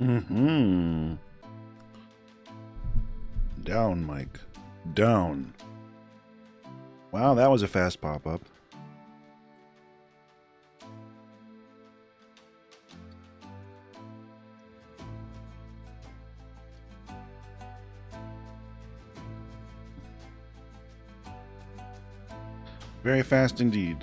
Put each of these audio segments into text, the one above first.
Mm-hmm. Down, Mike. Down. Wow, that was a fast pop-up. Very fast indeed.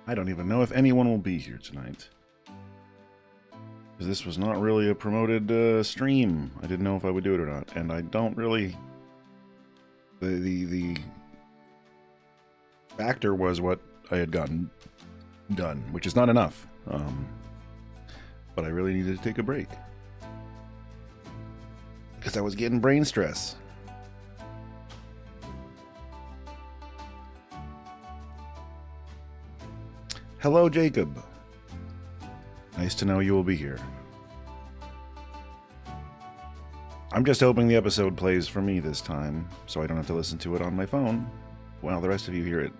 I don't even know if anyone will be here tonight. Because this was not really a promoted stream. I didn't know if I would do it or not. And I don't really... The factor was what I had gotten done, which is not enough. But I really needed to take a break. Because I was getting brain stress. Hello, Jacob. Nice to know you will be here. I'm just hoping the episode plays for me this time, so I don't have to listen to it on my phone while the rest of you hear it.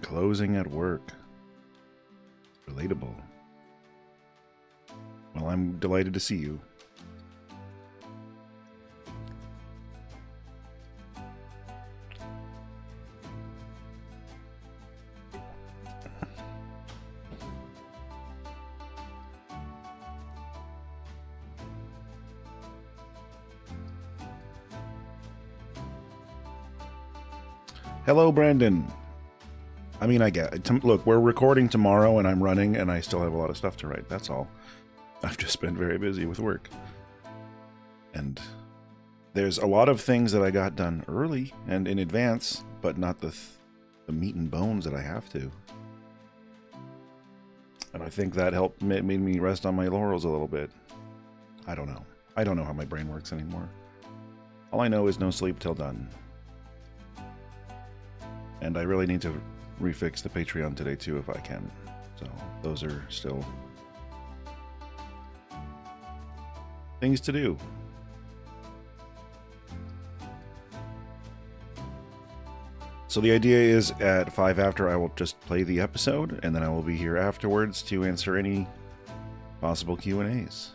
Closing at work. Relatable. Well, I'm delighted to see you. Hello, Brandon. I mean, I get it. Look, we're recording tomorrow and I'm running and I still have a lot of stuff to write. That's all. I've just been very busy with work. And there's a lot of things that I got done early and in advance, but not the meat and bones that I have to. And I think that helped made me rest on my laurels a little bit. I don't know. I don't know how my brain works anymore. All I know is no sleep till done. And I really need to refix the Patreon today too if I can. So those are still things to do. So the idea is at 5 after I will just play the episode and then I will be here afterwards to answer any possible Q&As.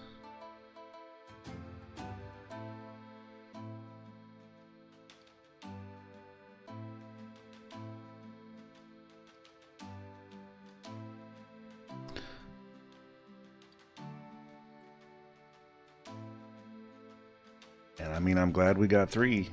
And I mean, I'm glad we got 3.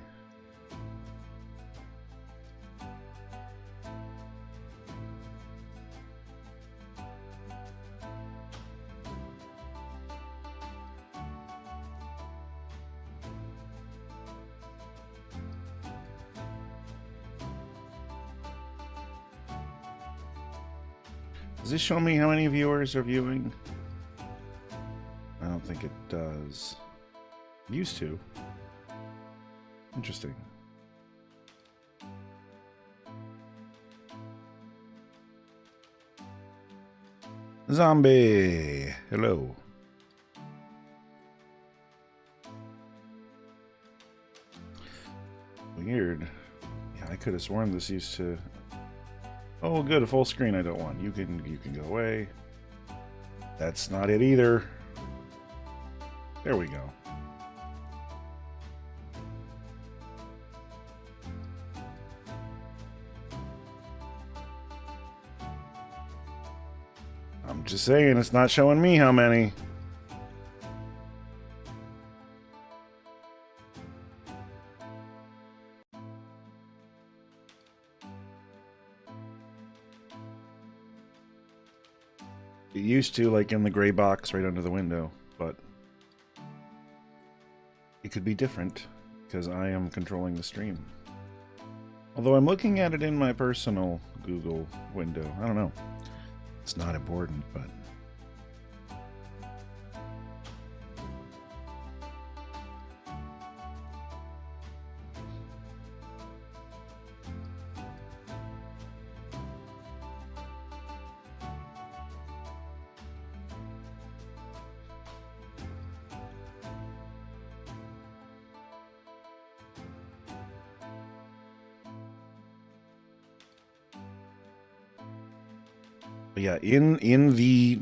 Does this show me how many viewers are viewing? I don't think it does. It used to. Interesting. Zombie! Hello. Weird. Yeah, I could have sworn this used to... Oh, good, a full screen I don't want. You can go away. That's not it either. There we go. I'm just saying, it's not showing me how many. It used to, like in the gray box right under the window, but it could be different because I am controlling the stream. Although I'm looking at it in my personal Google window. I don't know. It's not important, but... But yeah, in the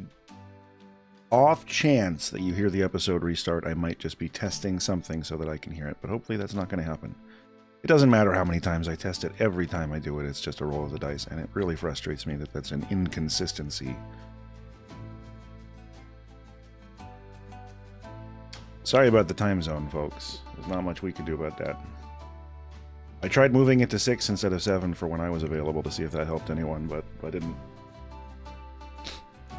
off chance that you hear the episode restart, I might just be testing something so that I can hear it. But hopefully that's not going to happen. It doesn't matter how many times I test it. Every time I do it, it's just a roll of the dice. And it really frustrates me that that's an inconsistency. Sorry about the time zone, folks. There's not much we can do about that. I tried moving it to 6 instead of 7 for when I was available to see if that helped anyone, but I didn't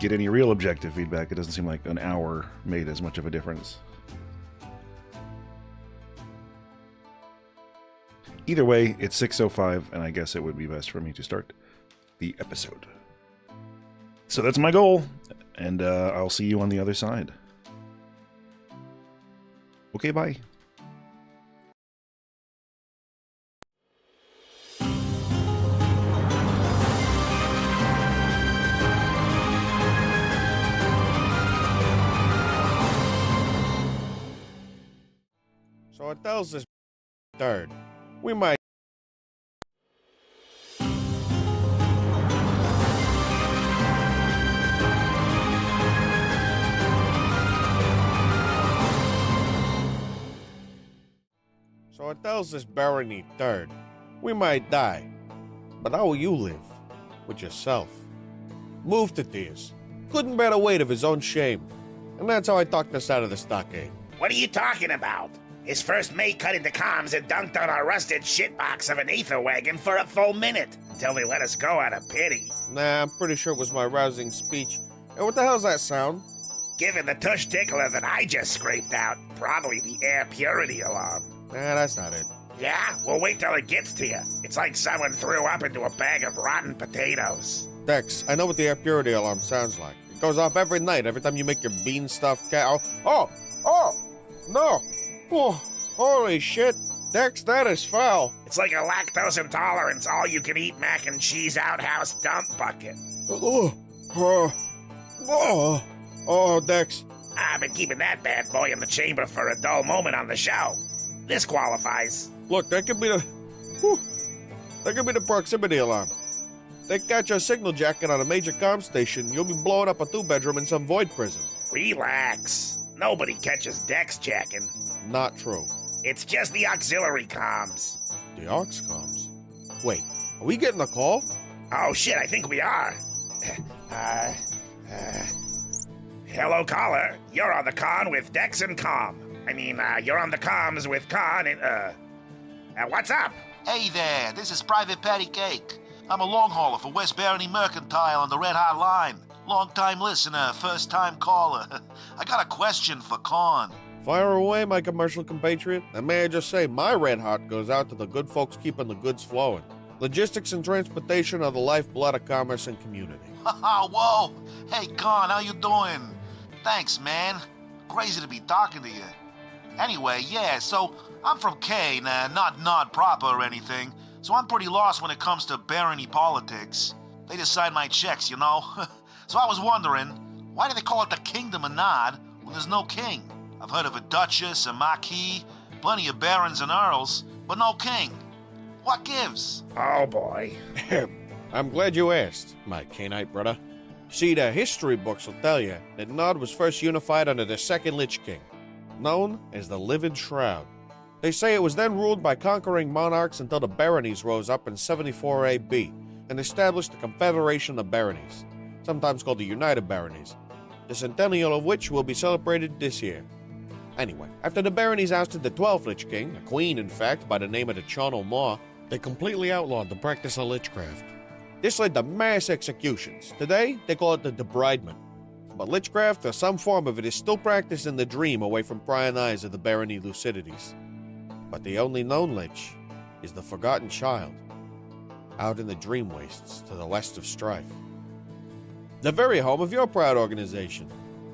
get any real objective feedback. It doesn't seem like an hour made as much of a difference. Either way, it's 6:05, and I guess it would be best for me to start the episode. So that's my goal, and I'll see you on the other side. Okay, bye. So it tells us third. We might. So it tells this barony third. We might die. But how will you live? With yourself. Moved to tears. Couldn't bear the weight of his own shame. And that's how I talked us out of the stockade. What are you talking about? His first mate cut into comms and dunked on our rusted shitbox of an ether wagon for a full minute, until they let us go out of pity. Nah, I'm pretty sure it was my rousing speech. Hey, what the hell's that sound? Given the tush tickler that I just scraped out, probably the air purity alarm. Nah, that's not it. Yeah? Well, wait till it gets to you. It's like someone threw up into a bag of rotten potatoes. Dex, I know what the air purity alarm sounds like. It goes off every night, every time you make your bean stuffed cat. Oh, no. Oh, holy shit. Dex, that is foul. It's like a lactose intolerance, all-you-can-eat mac and cheese outhouse dump bucket. Dex. I've been keeping that bad boy in the chamber for a dull moment on the show. This qualifies. Look, that could be the proximity alarm. They catch a signal jacket on a major comm station, you'll be blowing up a 2-bedroom in some void prison. Relax. Nobody catches Dex jacking. Not true. It's just the auxiliary comms. The aux comms? Wait, are we getting a call? Oh shit, I think we are. Hello, caller. You're on the con with Dex and Com. I mean, you're on the comms with Con and, what's up? Hey there, this is Private Patty Cake. I'm a long hauler for West Barony Mercantile on the Red Hot Line. Long-time listener, first-time caller. I got a question for Con. Fire away, my commercial compatriot. And may I just say, my red hot goes out to the good folks keeping the goods flowing. Logistics and transportation are the lifeblood of commerce and community. Whoa! Hey, Con, how you doing? Thanks, man. Crazy to be talking to you. Anyway, yeah, so I'm from Kane, not Nod proper or anything, so I'm pretty lost when it comes to barony politics. They decide my checks, you know? So I was wondering, why do they call it the Kingdom of Nod when there's no king? I've heard of a duchess, a marquis, plenty of barons and earls, but no king. What gives? Oh boy. I'm glad you asked, my Caneite brother. See, the history books will tell you that Nod was first unified under the second Lich King, known as the Living Shroud. They say it was then ruled by conquering monarchs until the baronies rose up in 74 AB and established the Confederation of Baronies, sometimes called the United Baronies, the centennial of which will be celebrated this year. Anyway, after the baronies ousted the 12th Lich King, a queen in fact, by the name of the Chonal Maw, they completely outlawed the practice of Lichcraft. This led to mass executions. Today, they call it the debridement. But Lichcraft, or some form of it, is still practiced in the dream away from prying eyes of the barony Lucidities. But the only known Lich is the Forgotten Child, out in the dream wastes to the west of Strife. The very home of your proud organization.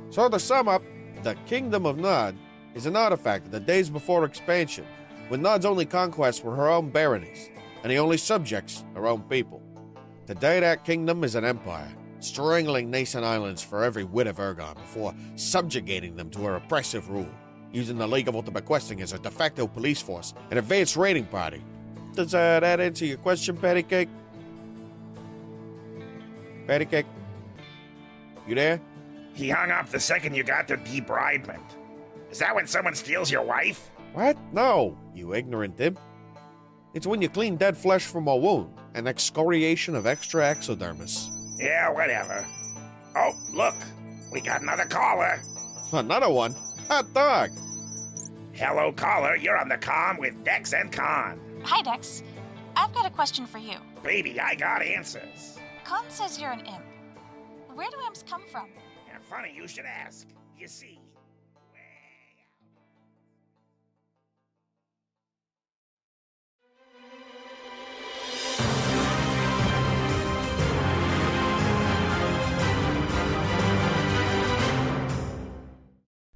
So to sum up, the Kingdom of Nod is an artifact of the days before expansion, when Nod's only conquests were her own baronies, and the only subjects her own people. Today that kingdom is an empire, strangling nascent islands for every wit of Ergon before subjugating them to her oppressive rule, using the League of Ultimate Questing as a de facto police force and advanced raiding party. Does that answer your question, Patty Cake? Patty Cake? You there? He hung up the second you got to debridement. Is that when someone steals your wife? What? No, you ignorant imp. It's when you clean dead flesh from a wound, an excoriation of extra exodermis. Yeah, whatever. Oh, look, we got another caller. Another one? Hot dog. Hello, caller. You're on the comm with Dex and Con. Hi, Dex. I've got a question for you. Baby, I got answers. Con says you're an imp. Where do imps come from? And funny you should ask. You see, way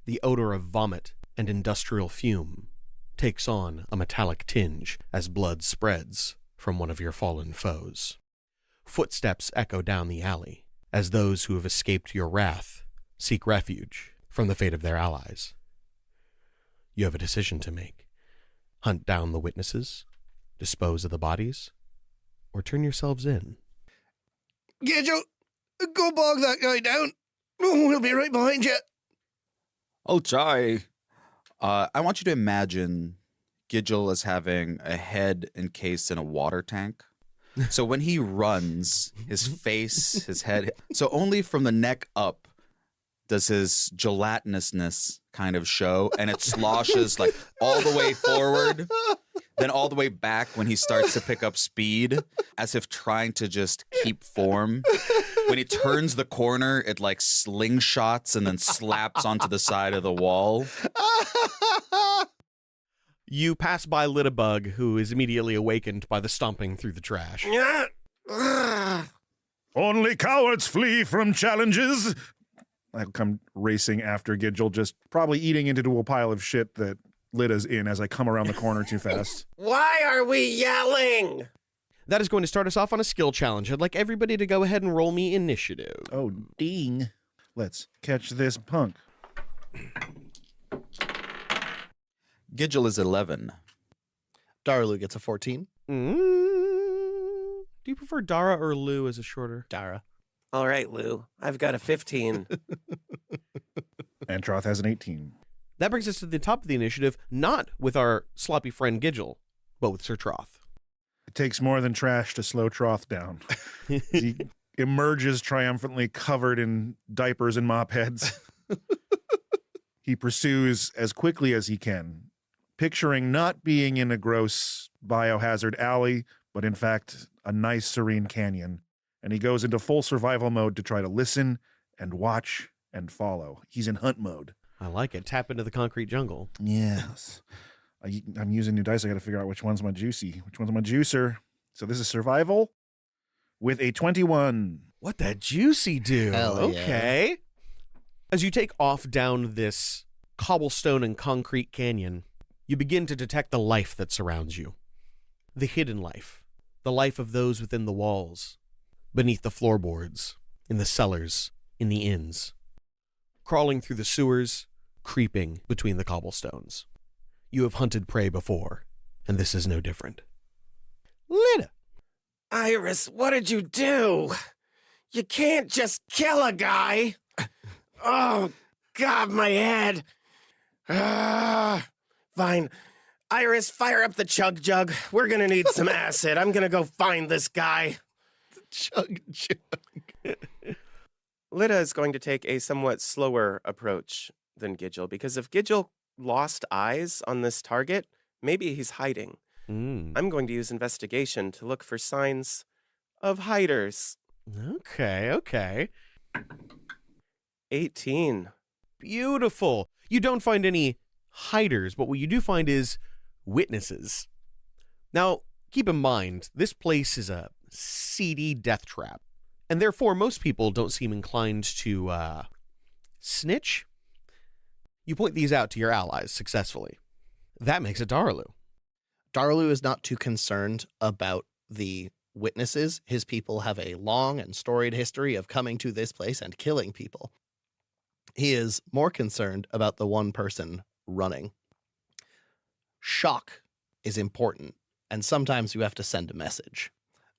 The odor of vomit and industrial fume takes on a metallic tinge as blood spreads from one of your fallen foes. Footsteps echo down the alley as those who have escaped your wrath seek refuge from the fate of their allies. You have a decision to make. Hunt down the witnesses, dispose of the bodies, or turn yourselves in. Gidgel, go bog that guy down. We'll be right behind you. I'll try. I want you to imagine Gidgel as having a head encased in a water tank. So when he runs, his face, his head, so only from the neck up does his gelatinousness kind of show, and it sloshes like all the way forward, then all the way back when he starts to pick up speed, as if trying to just keep form. When he turns the corner, it like slingshots and then slaps onto the side of the wall. You pass by Littlebug, who is immediately awakened by the stomping through the trash. Only cowards flee from challenges. I'll come racing after Gidgel, just probably eating into a pile of shit that Litta's in as I come around the corner too fast. Why are we yelling? That is going to start us off on a skill challenge. I'd like everybody to go ahead and roll me initiative. Oh, ding. Let's catch this punk. Gidgel is 11. Darlu gets a 14. Do you prefer Dara or Lou as a shorter? Dara. All right, Lou. I've got a 15. Antroth has an 18. That brings us to the top of the initiative, not with our sloppy friend Gidgel, but with Sir Troth. It takes more than trash to slow Troth down. He emerges triumphantly covered in diapers and mop heads. He pursues as quickly as he can, picturing not being in a gross biohazard alley, but in fact, a nice serene canyon. And he goes into full survival mode to try to listen and watch and follow. He's in hunt mode. I like it. Tap into the concrete jungle. Yes. I'm using new dice. I got to figure out which one's my juicy, which one's my juicer. So this is survival with a 21. What that juicy do? Hell yeah. Okay. As you take off down this cobblestone and concrete canyon, you begin to detect the life that surrounds you. The hidden life. The life of those within the walls, beneath the floorboards, in the cellars, in the inns. Crawling through the sewers, creeping between the cobblestones. You have hunted prey before, and this is no different. Litta! Iris, what did you do? You can't just kill a guy. Oh, God, my head. Fine. Iris, fire up the chug jug. We're gonna need some acid. I'm gonna go find this guy. Chug. Litta is going to take a somewhat slower approach than Gidgel, because if Gidgel lost eyes on this target, maybe he's hiding. I'm going to use investigation to look for signs of hiders. Okay. 18. Beautiful. You don't find any hiders, but what you do find is witnesses. Now, keep in mind, this place is a seedy death trap, and therefore most people don't seem inclined to snitch. You point these out to your allies successfully. That makes it Darlu. Darlu is not too concerned about the witnesses. His people have a long and storied history of coming to this place and killing people. He is more concerned about the one person running. Shock is important, and sometimes you have to send a message.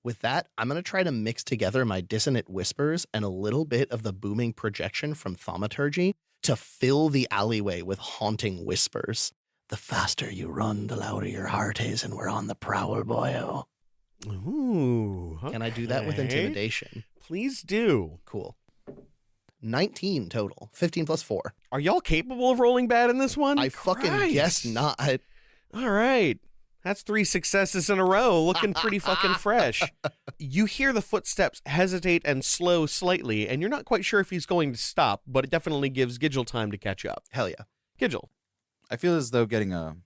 With that, I'm going to try to mix together my dissonant whispers and a little bit of the booming projection from thaumaturgy to fill the alleyway with haunting whispers. The faster you run, the louder your heart is, and we're on the prowl, boyo. Ooh. Okay. Can I do that with intimidation? Please do. Cool. 19 total. 15 plus 4. Are y'all capable of rolling bad in this one? I fucking guess not. All right. That's 3 successes in a row, looking pretty fucking fresh. You hear the footsteps hesitate and slow slightly, and you're not quite sure if he's going to stop, but it definitely gives Gidgel time to catch up. Hell yeah. Gidgel. I feel as though getting a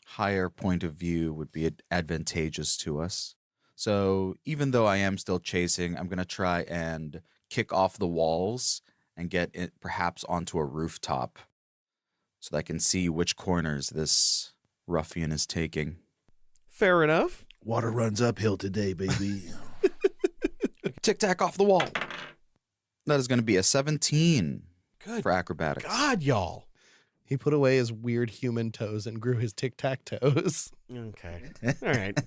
higher point of view would be advantageous to us. So even though I am still chasing, I'm going to try and kick off the walls and get it perhaps onto a rooftop so that I can see which corners this ruffian is taking. Fair enough. Water runs uphill today, baby. Tic-tac off the wall. That is going to be a 17 Good for acrobatics. God, y'all. He put away his weird human toes and grew his tic-tac-toes. Okay. All right.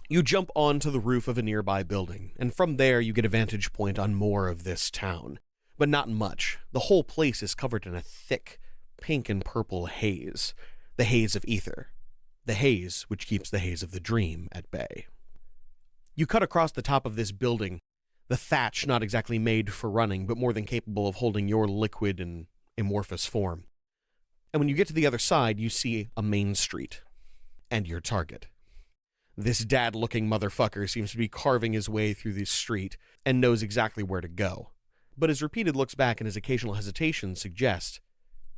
You jump onto the roof of a nearby building, and from there you get a vantage point on more of this town. But not much. The whole place is covered in a thick pink and purple haze. The haze of ether. The haze which keeps the haze of the dream at bay. You cut across the top of this building, the thatch not exactly made for running, but more than capable of holding your liquid and amorphous form. And when you get to the other side, you see a main street. And your target. This dad-looking motherfucker seems to be carving his way through this street and knows exactly where to go. But his repeated looks back and his occasional hesitation suggest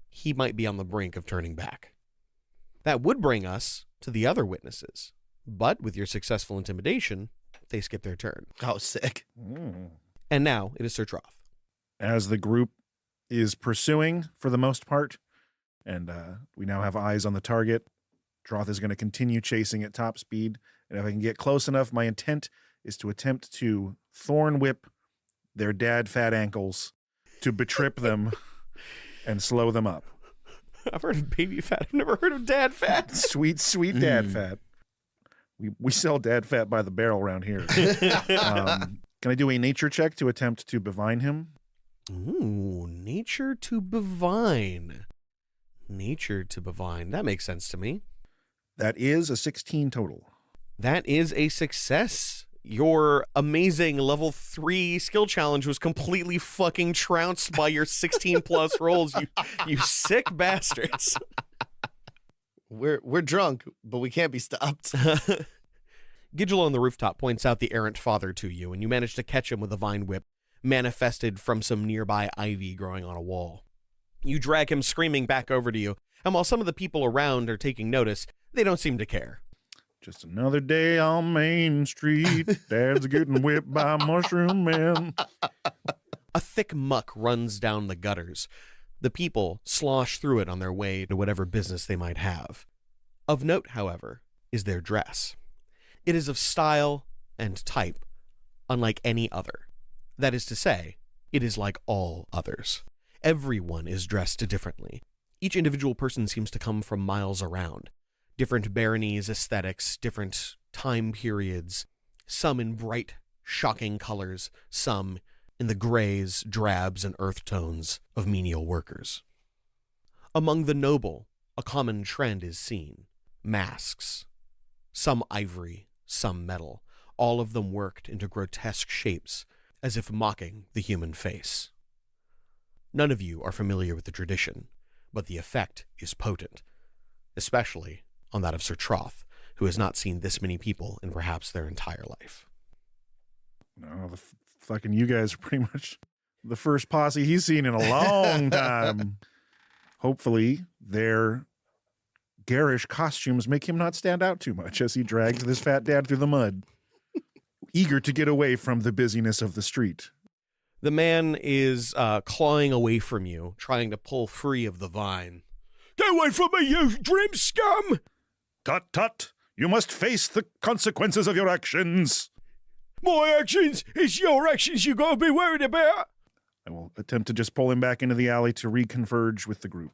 he might be on the brink of turning back. That would bring us to the other witnesses. But with your successful intimidation, they skip their turn. Oh, sick. And now it is Sir Troth. As the group is pursuing for the most part, and we now have eyes on the target, Troth is going to continue chasing at top speed, and if I can get close enough, my intent is to attempt to thorn whip their dad fat ankles to betrip them and slow them up. I've heard of baby fat. I've never heard of dad fat. Sweet, sweet dad fat. We sell dad fat by the barrel around here. Can I do a nature check to attempt to bevine him? Ooh, nature to bevine. Nature to bevine. That makes sense to me. That is a 16 total. That is a success. Your amazing level 3 skill challenge was completely fucking trounced by your 16 plus rolls, you sick bastards. We're drunk, but we can't be stopped. Gidgel on the rooftop points out the errant father to you, and you manage to catch him with a vine whip manifested from some nearby ivy growing on a wall. You drag him screaming back over to you, and while some of the people around are taking notice, they don't seem to care. Just another day on Main Street. Dad's getting whipped by mushroom men. A thick muck runs down the gutters. The people slosh through it on their way to whatever business they might have. Of note, however, is their dress. It is of style and type, unlike any other. That is to say, it is like all others. Everyone is dressed differently. Each individual person seems to come from miles around. Different baronies, aesthetics, different time periods, some in bright, shocking colors, some in the grays, drabs, and earth tones of menial workers. Among the noble, a common trend is seen. Masks. Some ivory, some metal, all of them worked into grotesque shapes, as if mocking the human face. None of you are familiar with the tradition, but the effect is potent, especially on that of Sir Troth, who has not seen this many people in perhaps their entire life. No, fucking you guys are pretty much the first posse he's seen in a long time. Hopefully, their garish costumes make him not stand out too much as he drags this fat dad through the mud, eager to get away from the busyness of the street. The man is clawing away from you, trying to pull free of the vine. Get away from me, you dream scum! Tut tut! You must face the consequences of your actions. My actions? It's your actions you gotta be worried about. I will attempt to just pull him back into the alley to reconverge with the group.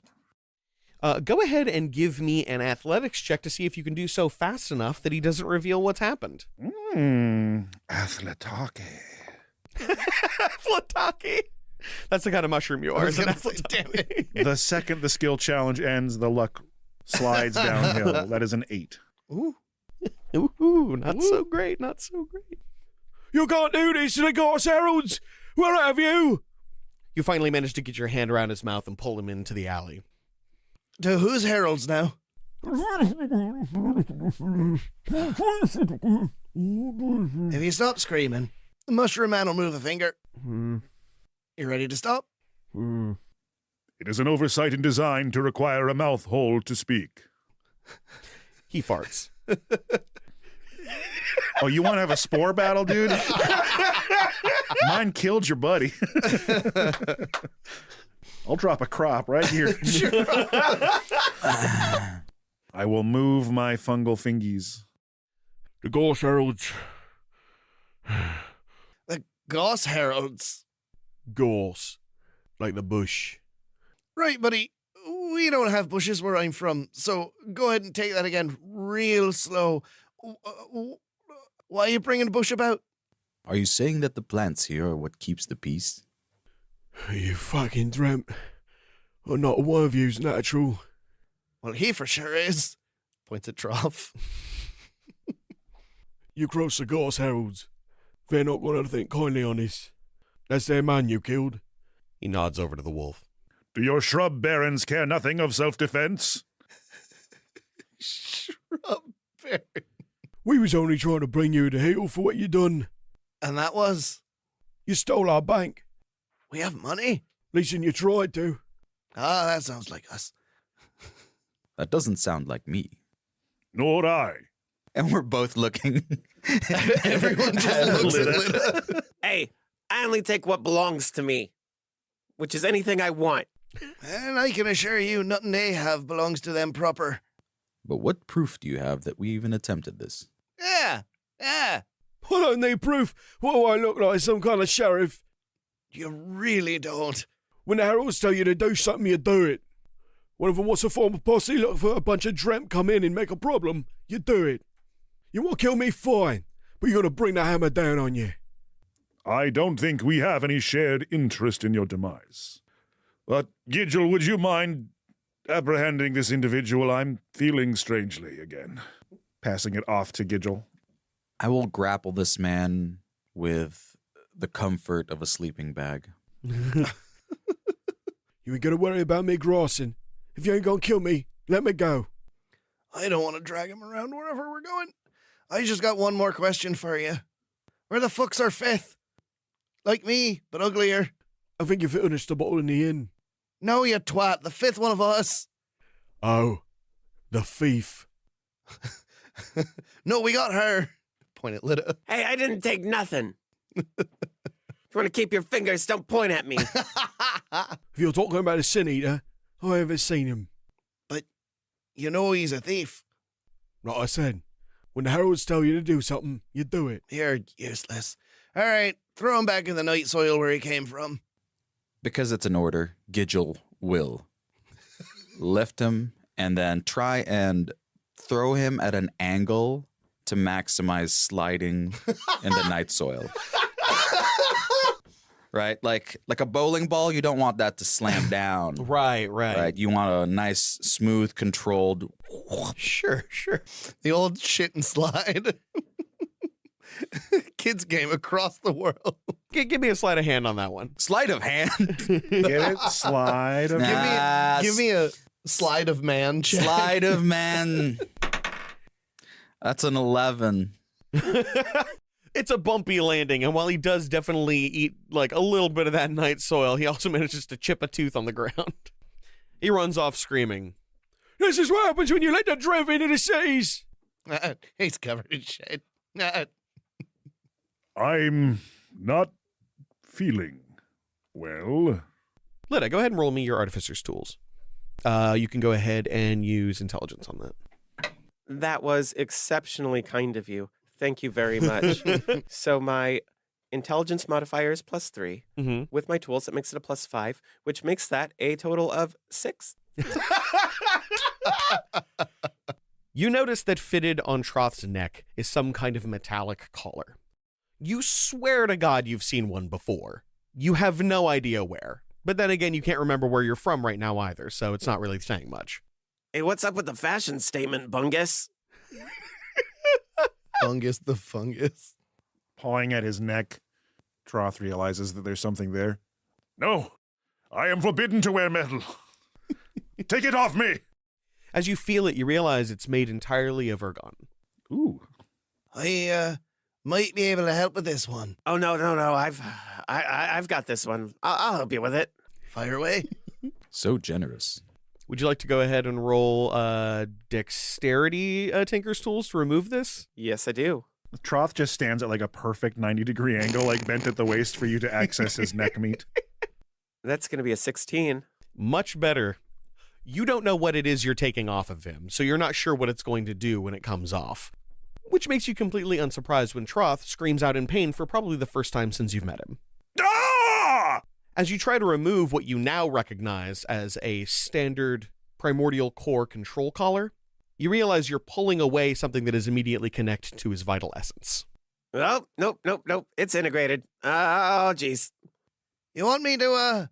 Go ahead and give me an athletics check to see if you can do so fast enough that he doesn't reveal what's happened. Athletake. Flataki. That's the kind of mushroom you are. Damn it. The second the skill challenge ends, the luck slides downhill. That is an 8. Ooh. Ooh, not so great, not so great. You can't do this to the Goss Heralds! Where have you? You finally manage to get your hand around his mouth and pull him into the alley. To whose heralds now? If you stop screaming, the mushroom man will move a finger. You ready to stop? It is an oversight in design to require a mouth hole to speak. He farts. Oh, you want to have a spore battle, dude? Mine killed your buddy. I'll drop a crop right here. I will move my fungal fingies. The Goss Heralds. The Goss heralds. Goss. Like the bush. Right, buddy. We don't have bushes where I'm from, so go ahead and take that again real slow. Why are you bringing a bush about? Are you saying that the plants here are what keeps the peace? You fucking dreamt. Well, not one of you's natural. Well, he for sure is. Points at Trough. You crossed the Goss Heralds. They're not going to think kindly on this. That's their man you killed. He nods over to the wolf. Do your shrub barons care nothing of self-defense? Shrub baron. We was only trying to bring you to heel for what you done. And that was? You stole our bank. We have money? Least you tried to. Ah, that sounds like us. That doesn't sound like me. Nor I. And we're both looking. Everyone just looks at Lita. Hey, I only take what belongs to me, which is anything I want. And I can assure you, nothing they have belongs to them proper. But what proof do you have that we even attempted this? Yeah. I don't need proof. What do I look like, some kind of sheriff? You really don't. When the heralds tell you to do something, you do it. One of them wants to form a posse, look for a bunch of dreamt come in and make a problem, you do it. You want to kill me, fine, but you're going to bring the hammer down on you. I don't think we have any shared interest in your demise. But, Gidgel, would you mind apprehending this individual? I'm feeling strangely again. Passing it off to Gidgel. I will grapple this man with the comfort of a sleeping bag. You ain't going to worry about me grossing. If you ain't going to kill me, let me go. I don't want to drag him around wherever we're going. I just got one more question for you. Where the fuck's our fifth? Like me, but uglier. I think you finished the bottle in the inn. No, you twat. The fifth one of us. Oh, the thief. No, we got her. Point at Lita. Hey, I didn't take nothing. If you want to keep your fingers, don't point at me. If you're talking about a sin eater, I haven't seen him. But you know he's a thief. Like I said, when the heralds tell you to do something, you do it. You're useless. All right, throw him back in the night soil where he came from. Because it's an order, Gidgel will lift him and then try and throw him at an angle to maximize sliding in the night soil. Right? Like a bowling ball, you don't want that to slam down. Right. You want a nice, smooth, controlled. Sure. The old shit and slide. Kids game across the world. Give me a sleight of hand on that one. Sleight of hand? Get it? Slide. Of Give me a slide of man check. Slide of man. That's an 11. It's a bumpy landing, and while he does definitely eat like a little bit of that night soil, he also manages to chip a tooth on the ground. He runs off screaming. This is what happens when you let the drev into the cities. He's covered in shit. I'm not feeling well. Lita, go ahead and roll me your artificer's tools. You can go ahead and use intelligence on that. That was exceptionally kind of you. Thank you very much. So my intelligence modifier is +3. Mm-hmm. With my tools, it makes it a +5, which makes that a total of 6. You notice that fitted on Troth's neck is some kind of metallic collar. You swear to God you've seen one before. You have no idea where. But then again, you can't remember where you're from right now either, so it's not really saying much. Hey, what's up with the fashion statement, Bungus? Bungus the fungus. Pawing at his neck, Troth realizes that there's something there. No, I am forbidden to wear metal. Take it off me. As you feel it, you realize it's made entirely of ergon. Ooh. I might be able to help with this one. Oh, no. I've got this one. I'll help you with it. Fire away. So generous. Would you like to go ahead and roll dexterity Tinker's Tools to remove this? Yes, I do. Troth just stands at like a perfect 90-degree angle, like bent at the waist for you to access his neck meat. That's going to be a 16. Much better. You don't know what it is you're taking off of him, so you're not sure what it's going to do when it comes off. Which makes you completely unsurprised when Troth screams out in pain for probably the first time since you've met him. Ah! As you try to remove what you now recognize as a standard primordial core control collar, you realize you're pulling away something that is immediately connected to his vital essence. Oh, nope. It's integrated. Oh, jeez. You want me to,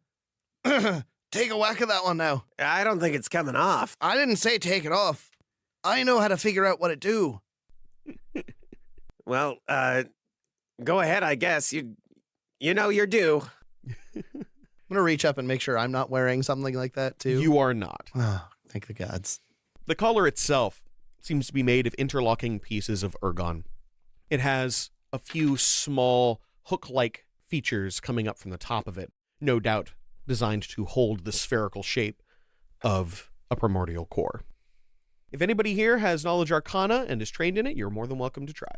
take a whack at that one now? I don't think it's coming off. I didn't say take it off. I know how to figure out what it do. Well, go ahead, I guess. You know you're due. I'm gonna reach up and make sure I'm not wearing something like that too. You are not. Oh, thank the gods. The collar itself seems to be made of interlocking pieces of ergon. It has a few small hook-like features coming up from the top of it, no doubt designed to hold the spherical shape of a primordial core. If anybody here has knowledge arcana and is trained in it, you're more than welcome to try.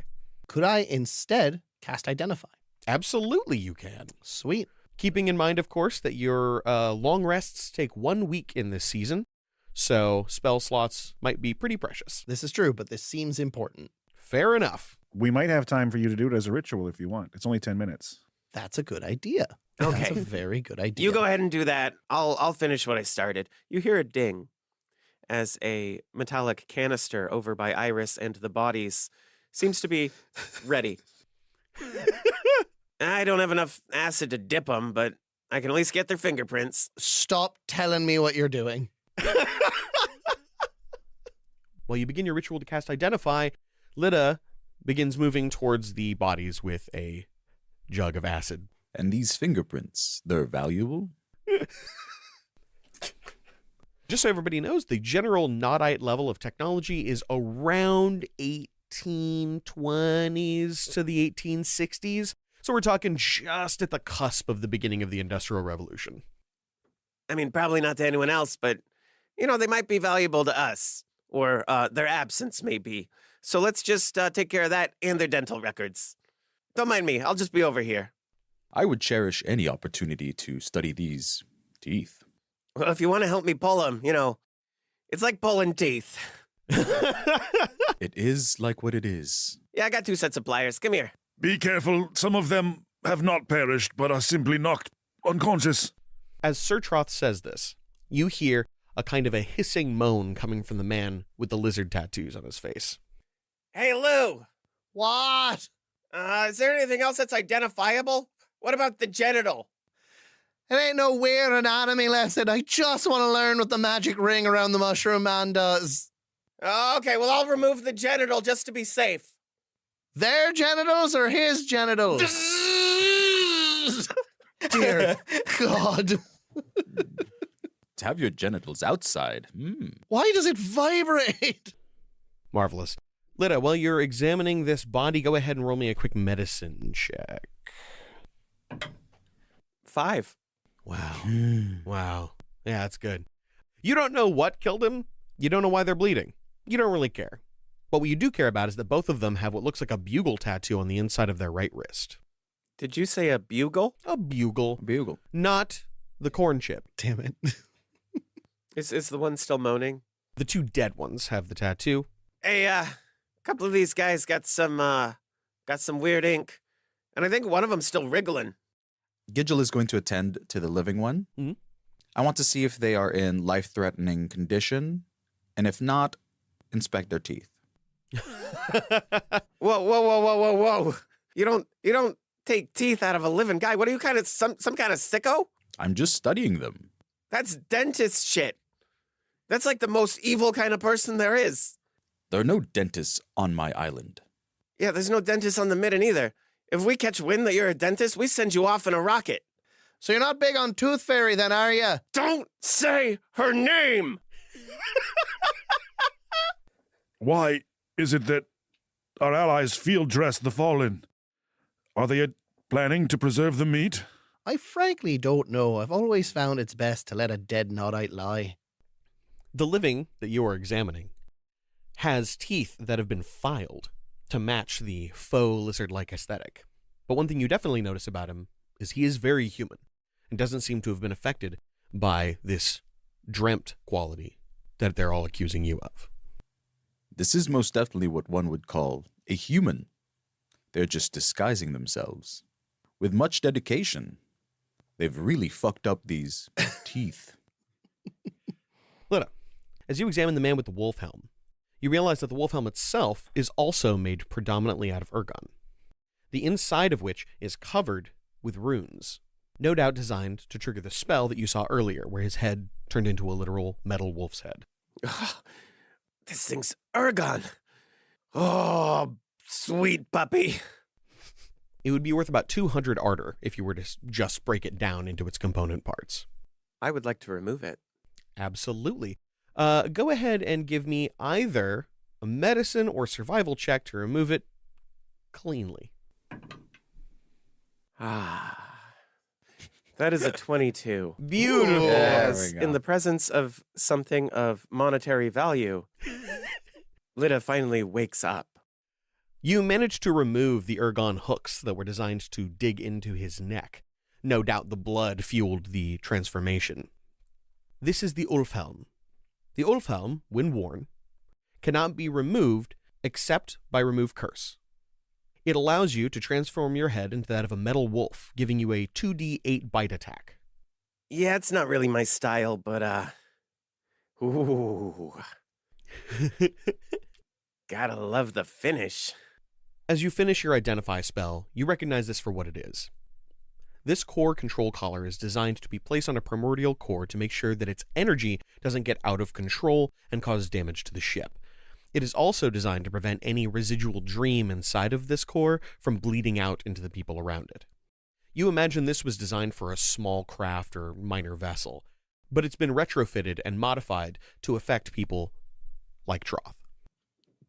Could I instead cast Identify? Absolutely you can. Sweet. Keeping in mind, of course, that your long rests take 1 week in this season, so spell slots might be pretty precious. This is true, but this seems important. Fair enough. We might have time for you to do it as a ritual if you want. It's only 10 minutes. That's a good idea. Okay. That's a very good idea. You go ahead and do that. I'll finish what I started. You hear a ding as a metallic canister over by Iris and the bodies seems to be ready. I don't have enough acid to dip them, but I can at least get their fingerprints. Stop telling me what you're doing. While you begin your ritual to cast Identify, Lida begins moving towards the bodies with a jug of acid. And these fingerprints, they're valuable? Just so everybody knows, the general Nodite level of technology is around 1820s to the 1860s. So we're talking just at the cusp of the beginning of the Industrial Revolution. I mean, probably not to anyone else, but, they might be valuable to us. Or their absence may be. So let's just take care of that and their dental records. Don't mind me. I'll just be over here. I would cherish any opportunity to study these teeth. Well, if you want to help me pull them, it's like pulling teeth. It is like what it is. Yeah, I got 2 sets of pliers. Come here. Be careful. Some of them have not perished, but are simply knocked unconscious. As Sir Troth says this, you hear a kind of a hissing moan coming from the man with the lizard tattoos on his face. Hey, Lou. What? Is there anything else that's identifiable? What about the genital? It ain't no weird anatomy lesson. I just want to learn what the magic ring around the mushroom man does. Okay, well, I'll remove the genital just to be safe. Their genitals or his genitals? Dear God. To have your genitals outside. Why does it vibrate? Marvelous. Lida, while you're examining this body, go ahead and roll me a quick medicine check. 5. Wow. Wow. Yeah, that's good. You don't know what killed him. You don't know why they're bleeding. You don't really care. But what you do care about is that both of them have what looks like a bugle tattoo on the inside of their right wrist. Did you say a bugle? A bugle. Bugle. Not the corn chip. Damn it. Is the one still moaning? The 2 dead ones have the tattoo. Hey, a couple of these guys got some weird ink. And I think one of them's still wriggling. Gidgel is going to attend to the living one. Mhm. I want to see if they are in life-threatening condition. And if not, inspect their teeth. Whoa. You don't take teeth out of a living guy. What are you, kind of some kind of sicko? I'm just studying them. That's dentist shit. That's like the most evil kind of person there is. There are no dentists on my island. Yeah, there's no dentist on the Midden either. If we catch wind that you're a dentist, we send you off in a rocket. So you're not big on Tooth Fairy then, are you? Don't say her name! Why is it that our allies field dress the fallen? Are they planning to preserve the meat? I frankly don't know. I've always found it's best to let a dead nodite lie. The living that you are examining has teeth that have been filed to match the faux lizard-like aesthetic. But one thing you definitely notice about him is he is very human and doesn't seem to have been affected by this dreamt quality that they're all accusing you of. This is most definitely what one would call a human. They're just disguising themselves. With much dedication, they've really fucked up these teeth. Lita, as you examine the man with the wolf helm, you realize that the wolf helm itself is also made predominantly out of ergon, the inside of which is covered with runes, no doubt designed to trigger the spell that you saw earlier, where his head turned into a literal metal wolf's head. This thing's ergon. Oh, sweet puppy. It would be worth about 200 ardor if you were to just break it down into its component parts. I would like to remove it. Absolutely. Go ahead and give me either a medicine or survival check to remove it cleanly. That is a 22. Beautiful. As in the presence of something of monetary value, Lita finally wakes up. You managed to remove the ergon hooks that were designed to dig into his neck. No doubt the blood fueled the transformation. This is the Ulfhelm. The Ulfhelm, when worn, cannot be removed except by remove curse. It allows you to transform your head into that of a metal wolf, giving you a 2d8 bite attack. Yeah, it's not really my style, but, ooh. Gotta love the finish. As you finish your identify spell, you recognize this for what it is. This core control collar is designed to be placed on a primordial core to make sure that its energy doesn't get out of control and cause damage to the ship. It is also designed to prevent any residual dream inside of this core from bleeding out into the people around it. You imagine this was designed for a small craft or minor vessel, but it's been retrofitted and modified to affect people like Troth.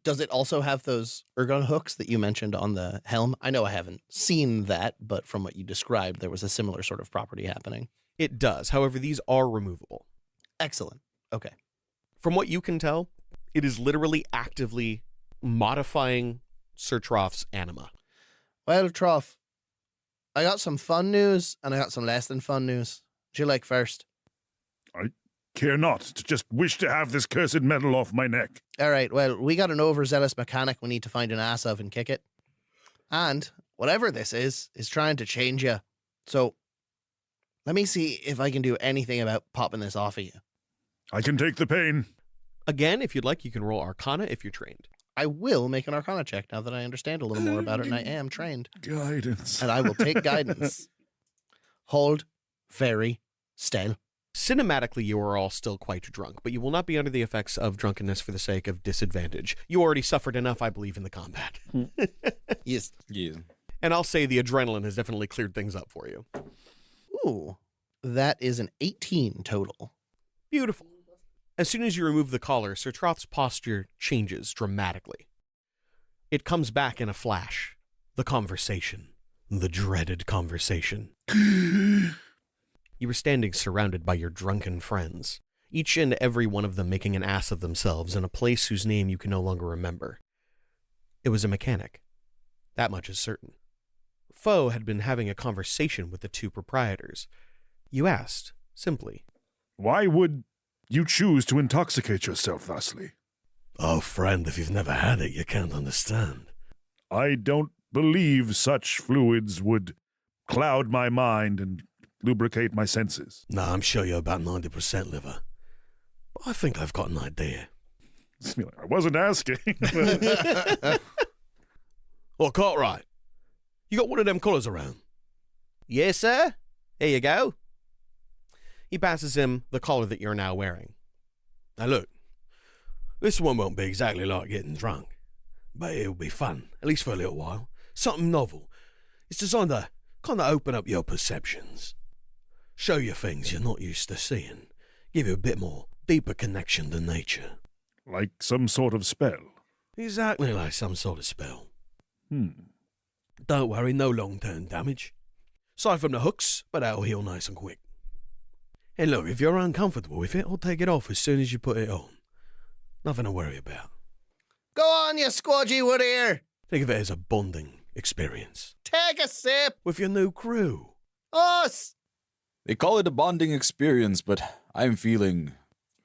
Does it also have those ergon hooks that you mentioned on the helm? I know I haven't seen that, but from what you described, there was a similar sort of property happening. It does. However, these are removable. Excellent. Okay. From what you can tell, it is literally actively modifying Sir Troth's anima. Well, Troth, I got some fun news and I got some less than fun news. What you like first? I care not to just wish to have this cursed metal off my neck. All right, well, we got an overzealous mechanic we need to find an ass of and kick it. And whatever this is trying to change you. So let me see if I can do anything about popping this off of you. I can take the pain. Again, if you'd like, you can roll Arcana if you're trained. I will make an Arcana check now that I understand a little more about it and I am trained. Guidance. And I will take guidance. Hold very still. Cinematically, you are all still quite drunk, but you will not be under the effects of drunkenness for the sake of disadvantage. You already suffered enough, I believe, in the combat. Yes. Yeah. And I'll say the adrenaline has definitely cleared things up for you. Ooh, that is an 18 total. Beautiful. As soon as you remove the collar, Sir Troth's posture changes dramatically. It comes back in a flash. The conversation. The dreaded conversation. You were standing surrounded by your drunken friends, each and every one of them making an ass of themselves in a place whose name you can no longer remember. It was a mechanic. That much is certain. Foe had been having a conversation with the two proprietors. You asked, simply, Why would you choose to intoxicate yourself thusly? Oh, friend, if you've never had it, you can't understand. I don't believe such fluids would cloud my mind and lubricate my senses. Nah, I'm sure you're about 90% liver. But I think I've got an idea. Just be like, I wasn't asking. Well, Cartwright, you got one of them colours around? Yes, sir. Here you go. He passes him the collar that you're now wearing. Now look, this one won't be exactly like getting drunk, but it'll be fun, at least for a little while. Something novel. It's designed to kind of open up your perceptions, show you things you're not used to seeing, give you a bit more deeper connection to nature. Like some sort of spell. Exactly like some sort of spell. Don't worry, no long-term damage. Aside from the hooks, but that'll heal nice and quick. And look, if you're uncomfortable with it, I'll take it off as soon as you put it on. Nothing to worry about. Go on, you squodgy wood ear. Think of it as a bonding experience. Take a sip. With your new crew. Us. They call it a bonding experience, but I'm feeling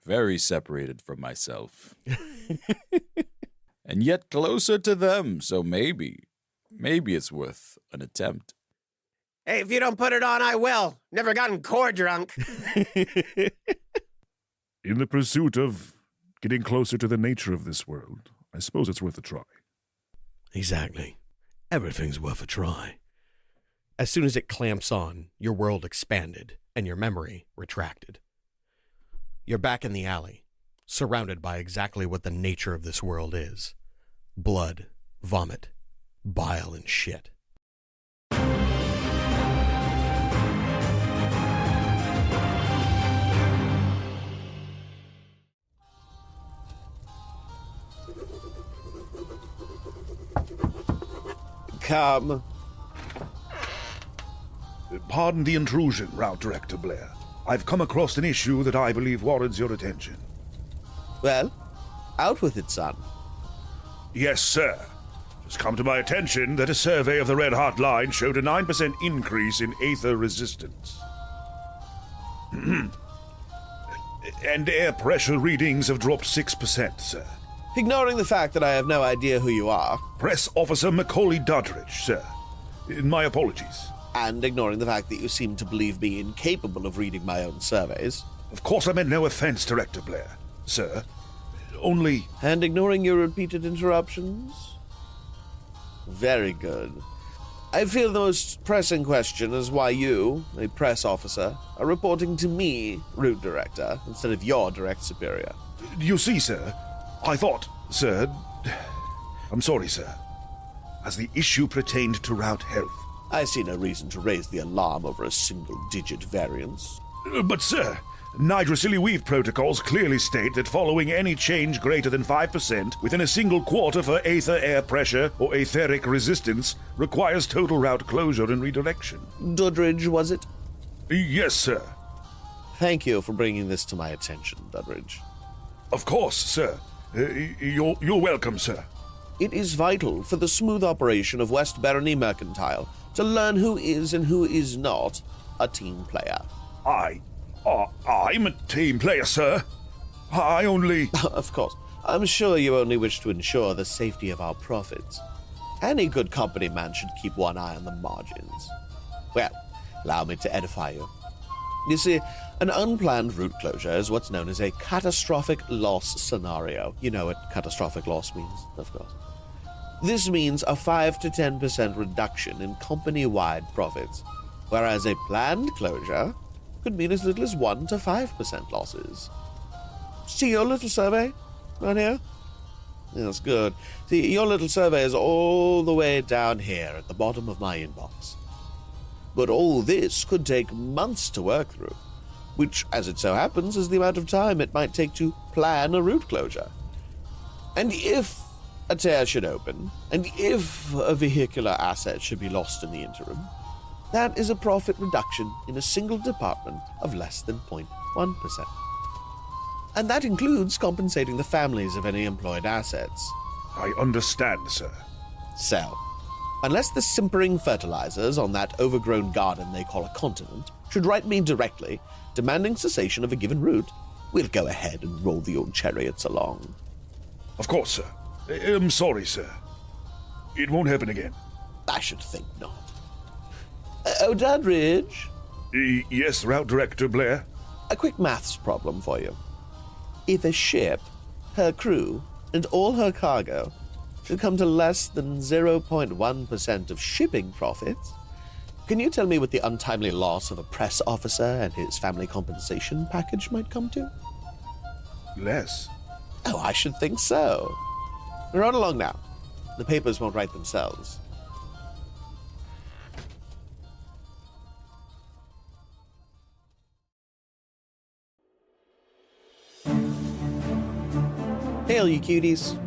very separated from myself. And yet closer to them, so maybe it's worth an attempt. Hey, if you don't put it on, I will. Never gotten core drunk. In the pursuit of getting closer to the nature of this world, I suppose it's worth a try. Exactly. Everything's worth a try. As soon as it clamps on, your world expanded and your memory retracted. You're back in the alley, surrounded by exactly what the nature of this world is. Blood, vomit, bile, and shit. Come. Pardon the intrusion, Route Director Blair. I've come across an issue that I believe warrants your attention. Well, out with it, son. Yes, sir. It's come to my attention that a survey of the Red Hot Line showed a 9% increase in aether resistance. And air pressure readings have dropped 6%, sir. Ignoring the fact that I have no idea who you are. Press Officer Macaulay Doddridge, sir. My apologies. And ignoring the fact that you seem to believe me incapable of reading my own surveys. Of course I meant no offense, Director Blair, sir. Only... And ignoring your repeated interruptions? Very good. I feel the most pressing question is why you, a press officer, are reporting to me, Route Director, instead of your direct superior. You see, sir, I thought, sir... I'm sorry, sir. As the issue pertained to route health. I see no reason to raise the alarm over a single-digit variance. But, sir, nitrosily weave protocols clearly state that following any change greater than 5% within a single quarter for aether air pressure or etheric resistance requires total route closure and redirection. Doddridge, was it? Yes, sir. Thank you for bringing this to my attention, Doddridge. Of course, sir. You're welcome, sir. It is vital for the smooth operation of West Barony Mercantile to learn who is and who is not a team player. I'm a team player, sir. I only... Of course. I'm sure you only wish to ensure the safety of our profits. Any good company man should keep one eye on the margins. Well, allow me to edify you. You see, an unplanned route closure is what's known as a catastrophic loss scenario. You know what catastrophic loss means, of course. This means a 5 to 10% reduction in company-wide profits, whereas a planned closure could mean as little as 1 to 5% losses. See your little survey right here? That's good. See, your little survey is all the way down here at the bottom of my inbox. But all this could take months to work through, which, as it so happens, is the amount of time it might take to plan a route closure. And if a tear should open, and if a vehicular asset should be lost in the interim, that is a profit reduction in a single department of less than 0.1%. And that includes compensating the families of any employed assets. I understand, sir. So, unless the simpering fertilizers on that overgrown garden they call a continent should write me directly, demanding cessation of a given route, we'll go ahead and roll the old chariots along. Of course, sir. I'm sorry, sir. It won't happen again. I should think not. Doddridge? Yes, Route Director Blair? A quick maths problem for you. If a ship her crew, and all her cargo should come to less than 0.1% of shipping profits, can you tell me what the untimely loss of a press officer and his family compensation package might come to? Less. Oh, I should think so. Run along now. The papers won't write themselves. Hey, all you cuties.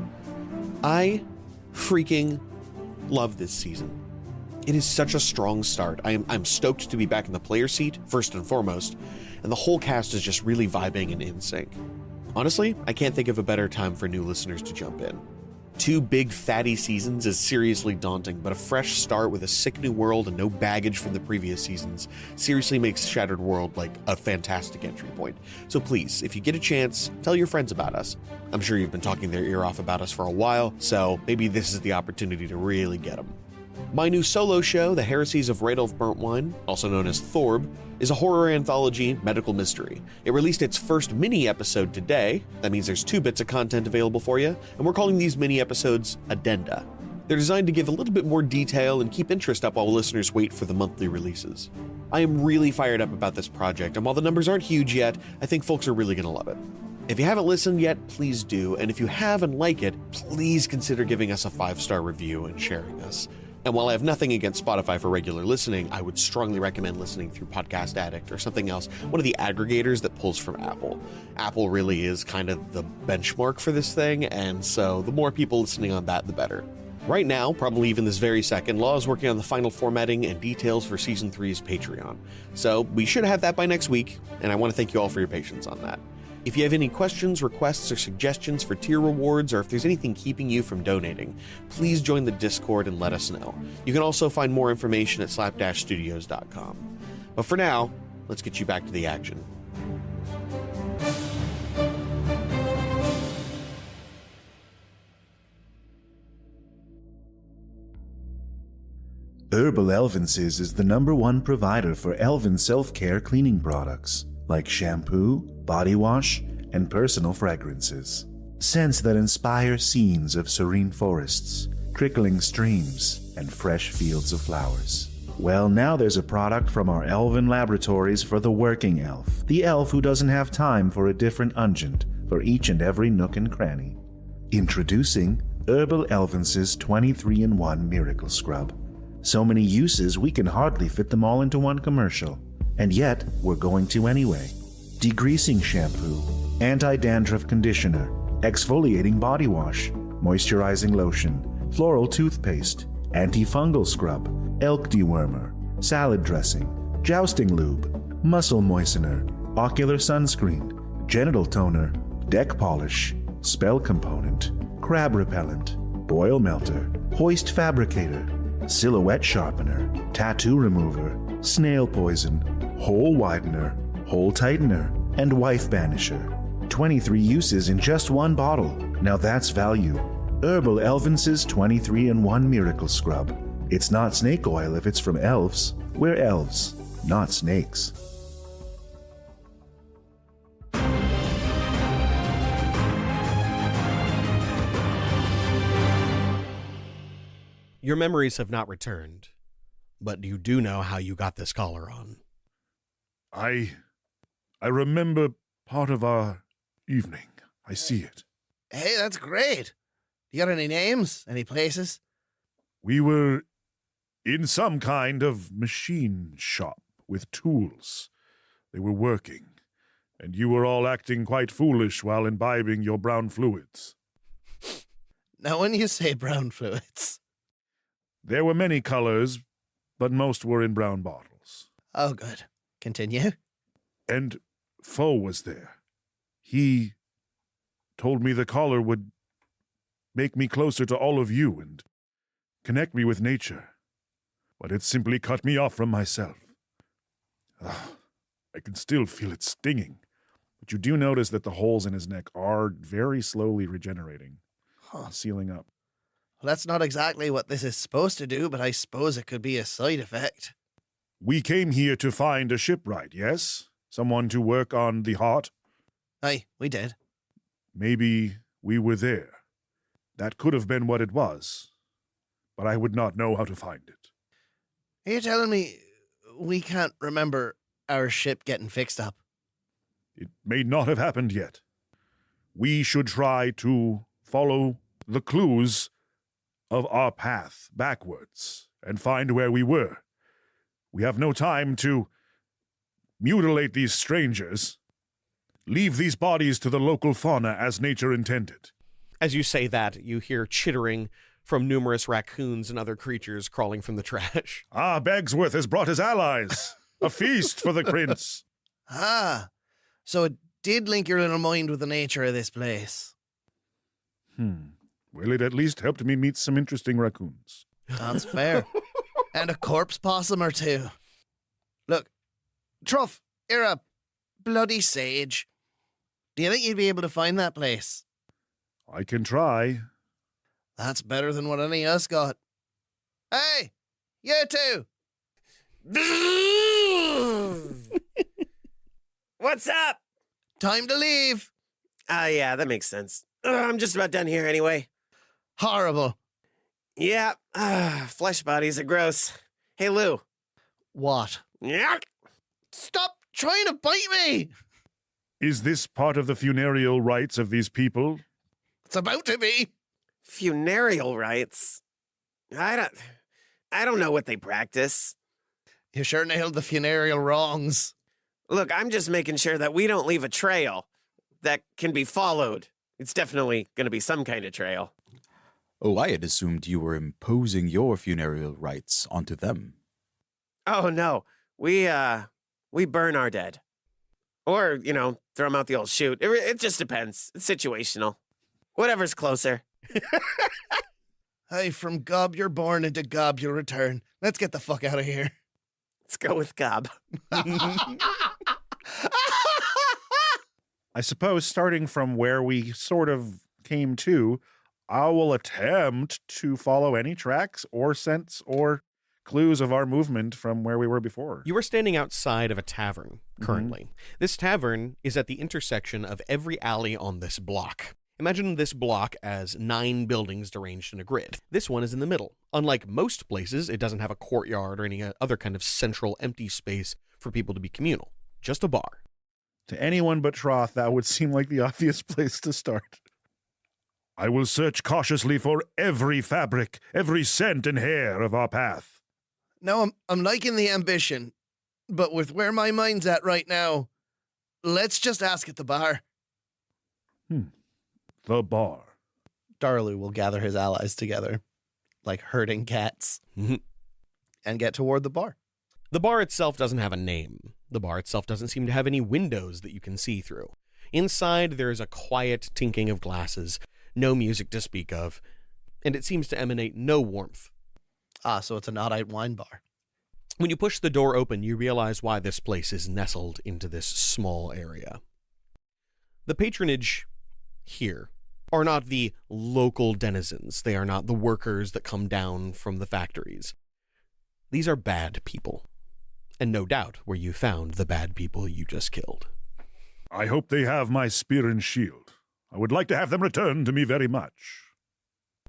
I freaking love this season. It is such a strong start. I'm stoked to be back in the player seat, first and foremost, and the whole cast is just really vibing and in sync. Honestly, I can't think of a better time for new listeners to jump in. 2 big fatty seasons is seriously daunting, but a fresh start with a sick new world and no baggage from the previous seasons seriously makes Shattered World like a fantastic entry point. So please, if you get a chance, tell your friends about us. I'm sure you've been talking their ear off about us for a while, so maybe this is the opportunity to really get them. My new solo show, The Heresies of Radolf Burntwine, also known as Thorb, is a horror anthology medical mystery. It released its first mini-episode today. That means there's 2 bits of content available for you, and we're calling these mini-episodes Addenda. They're designed to give a little bit more detail and keep interest up while listeners wait for the monthly releases. I am really fired up about this project, and while the numbers aren't huge yet, I think folks are really going to love it. If you haven't listened yet, please do, and if you have and like it, please consider giving us a 5-star review and sharing us. And while I have nothing against Spotify for regular listening, I would strongly recommend listening through Podcast Addict or something else, one of the aggregators that pulls from Apple. Apple really is kind of the benchmark for this thing, and so the more people listening on that, the better. Right now, probably even this very second, Law is working on the final formatting and details for Season 3's Patreon. So we should have that by next week, and I want to thank you all for your patience on that. If you have any questions, requests, or suggestions for tier rewards, or if there's anything keeping you from donating, please join the Discord and let us know. You can also find more information at slap-studios.com. But for now, let's get you back to the action. Herbal Elvenses is the #1 provider for elven self-care cleaning products, like shampoo, body wash, and personal fragrances. Scents that inspire scenes of serene forests, trickling streams, and fresh fields of flowers. Well, now there's a product from our elven laboratories for the working elf, the elf who doesn't have time for a different unguent for each and every nook and cranny. Introducing Herbal Elvenses 23-in-1 Miracle Scrub. So many uses we can hardly fit them all into one commercial. And yet, we're going to anyway. Degreasing shampoo, anti-dandruff conditioner, exfoliating body wash, moisturizing lotion, floral toothpaste, antifungal scrub, elk dewormer, salad dressing, jousting lube, muscle moistener, ocular sunscreen, genital toner, deck polish, spell component, crab repellent, boil melter, hoist fabricator, silhouette sharpener, tattoo remover, snail poison, hole widener, hole tightener, and wife banisher. 23 uses in just one bottle. Now that's value. Herbal Elvenses 23-in-1 Miracle Scrub. It's not snake oil if it's from elves. We're elves, not snakes. Your memories have not returned, but you do know how you got this collar on. I remember part of our evening. I see it. Hey, that's great. You got any names? Any places? We were in some kind of machine shop with tools. They were working, and you were all acting quite foolish while imbibing your brown fluids. Now, when you say brown fluids... There were many colors, but most were in brown bottles. Oh, good. Continue. And Foe was there. He told me the collar would make me closer to all of you and connect me with nature. But it simply cut me off from myself. I can still feel it stinging. But you do notice that the holes in his neck are very slowly regenerating, sealing up. Well, that's not exactly what this is supposed to do, but I suppose it could be a side effect. We came here to find a shipwright, yes? Someone to work on the heart? Aye, we did. Maybe we were there. That could have been what it was, but I would not know how to find it. Are you telling me we can't remember our ship getting fixed up? It may not have happened yet. We should try to follow the clues of our path backwards and find where we were. We have no time to mutilate these strangers. Leave these bodies to the local fauna as nature intended. As you say that, you hear chittering from numerous raccoons and other creatures crawling from the trash. Ah, Begsworth has brought his allies. A feast for the prince. Ah, so it did link your little mind with the nature of this place. Well, it at least helped me meet some interesting raccoons. That's fair. And a corpse possum or two. Look, Truff, you're a bloody sage. Do you think you'd be able to find that place? I can try. That's better than what any of us got. Hey, you two! What's up? Time to leave. Yeah, that makes sense. I'm just about done here anyway. Horrible. Yeah, flesh bodies are gross. Hey, Lou. What? Yuck. Stop trying to bite me! Is this part of the funereal rites of these people? It's about to be. Funereal rites? I don't know what they practice. You sure nailed the funereal wrongs. Look, I'm just making sure that we don't leave a trail that can be followed. It's definitely going to be some kind of trail. Oh, I had assumed you were imposing your funereal rites onto them. Oh, no. We burn our dead. Or, throw them out the old chute. It just depends. It's situational. Whatever's closer. Hey, from gob you're born into gob you'll return. Let's get the fuck out of here. Let's go with gob. I suppose starting from where we sort of came to, I will attempt to follow any tracks or scents or clues of our movement from where we were before. You are standing outside of a tavern currently. This tavern is at the intersection of every alley on this block. Imagine this block as 9 buildings arranged in a grid. This one is in the middle. Unlike most places, it doesn't have a courtyard or any other kind of central empty space for people to be communal. Just a bar. To anyone but Troth, that would seem like the obvious place to start. I will search cautiously for every fabric, every scent and hair of our path. No, I'm liking the ambition, but with where my mind's at right now, let's just ask at the bar. The bar. Darlu will gather his allies together, like herding cats, and get toward the bar. The bar itself doesn't have a name. The bar itself doesn't seem to have any windows that you can see through. Inside, there is a quiet tinking of glasses, no music to speak of, and it seems to emanate no warmth. Ah, so it's a Nodite wine bar. When you push the door open, you realize why this place is nestled into this small area. The patronage here are not the local denizens. They are not the workers that come down from the factories. These are bad people. And no doubt where you found the bad people you just killed. I hope they have my spear and shield. I would like to have them returned to me very much.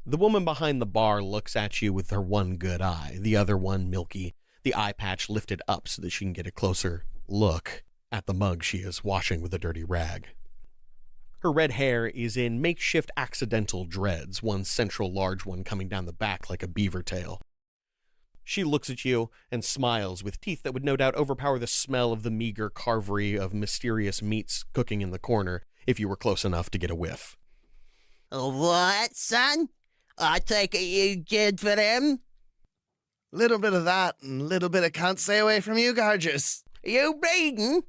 The woman behind the bar looks at you with her one good eye, the other one milky, the eye patch lifted up so that she can get a closer look at the mug she is washing with a dirty rag. Her red hair is in makeshift accidental dreads, one central large one coming down the back like a beaver tail. She looks at you and smiles with teeth that would no doubt overpower the smell of the meager carvery of mysterious meats cooking in the corner if you were close enough to get a whiff. What, son? I take it you did for them? Little bit of that and little bit of can't stay away from you, Garges. You bleeding?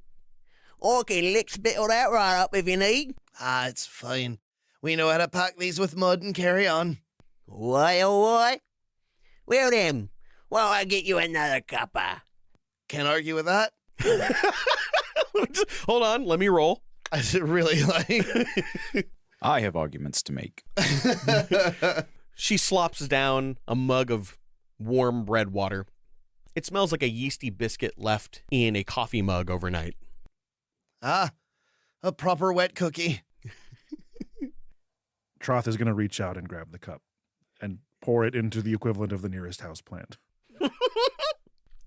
I can lick spit all that right up if you need. Ah, it's fine. We know how to pack these with mud and carry on. Why, oh, why? Well then, why don't I get you another cuppa? Can't argue with that. Hold on, let me roll. I really like. I have arguments to make. She slops down a mug of warm bread water. It smells like a yeasty biscuit left in a coffee mug overnight. Ah, a proper wet cookie. Troth is going to reach out and grab the cup and pour it into the equivalent of the nearest house plant.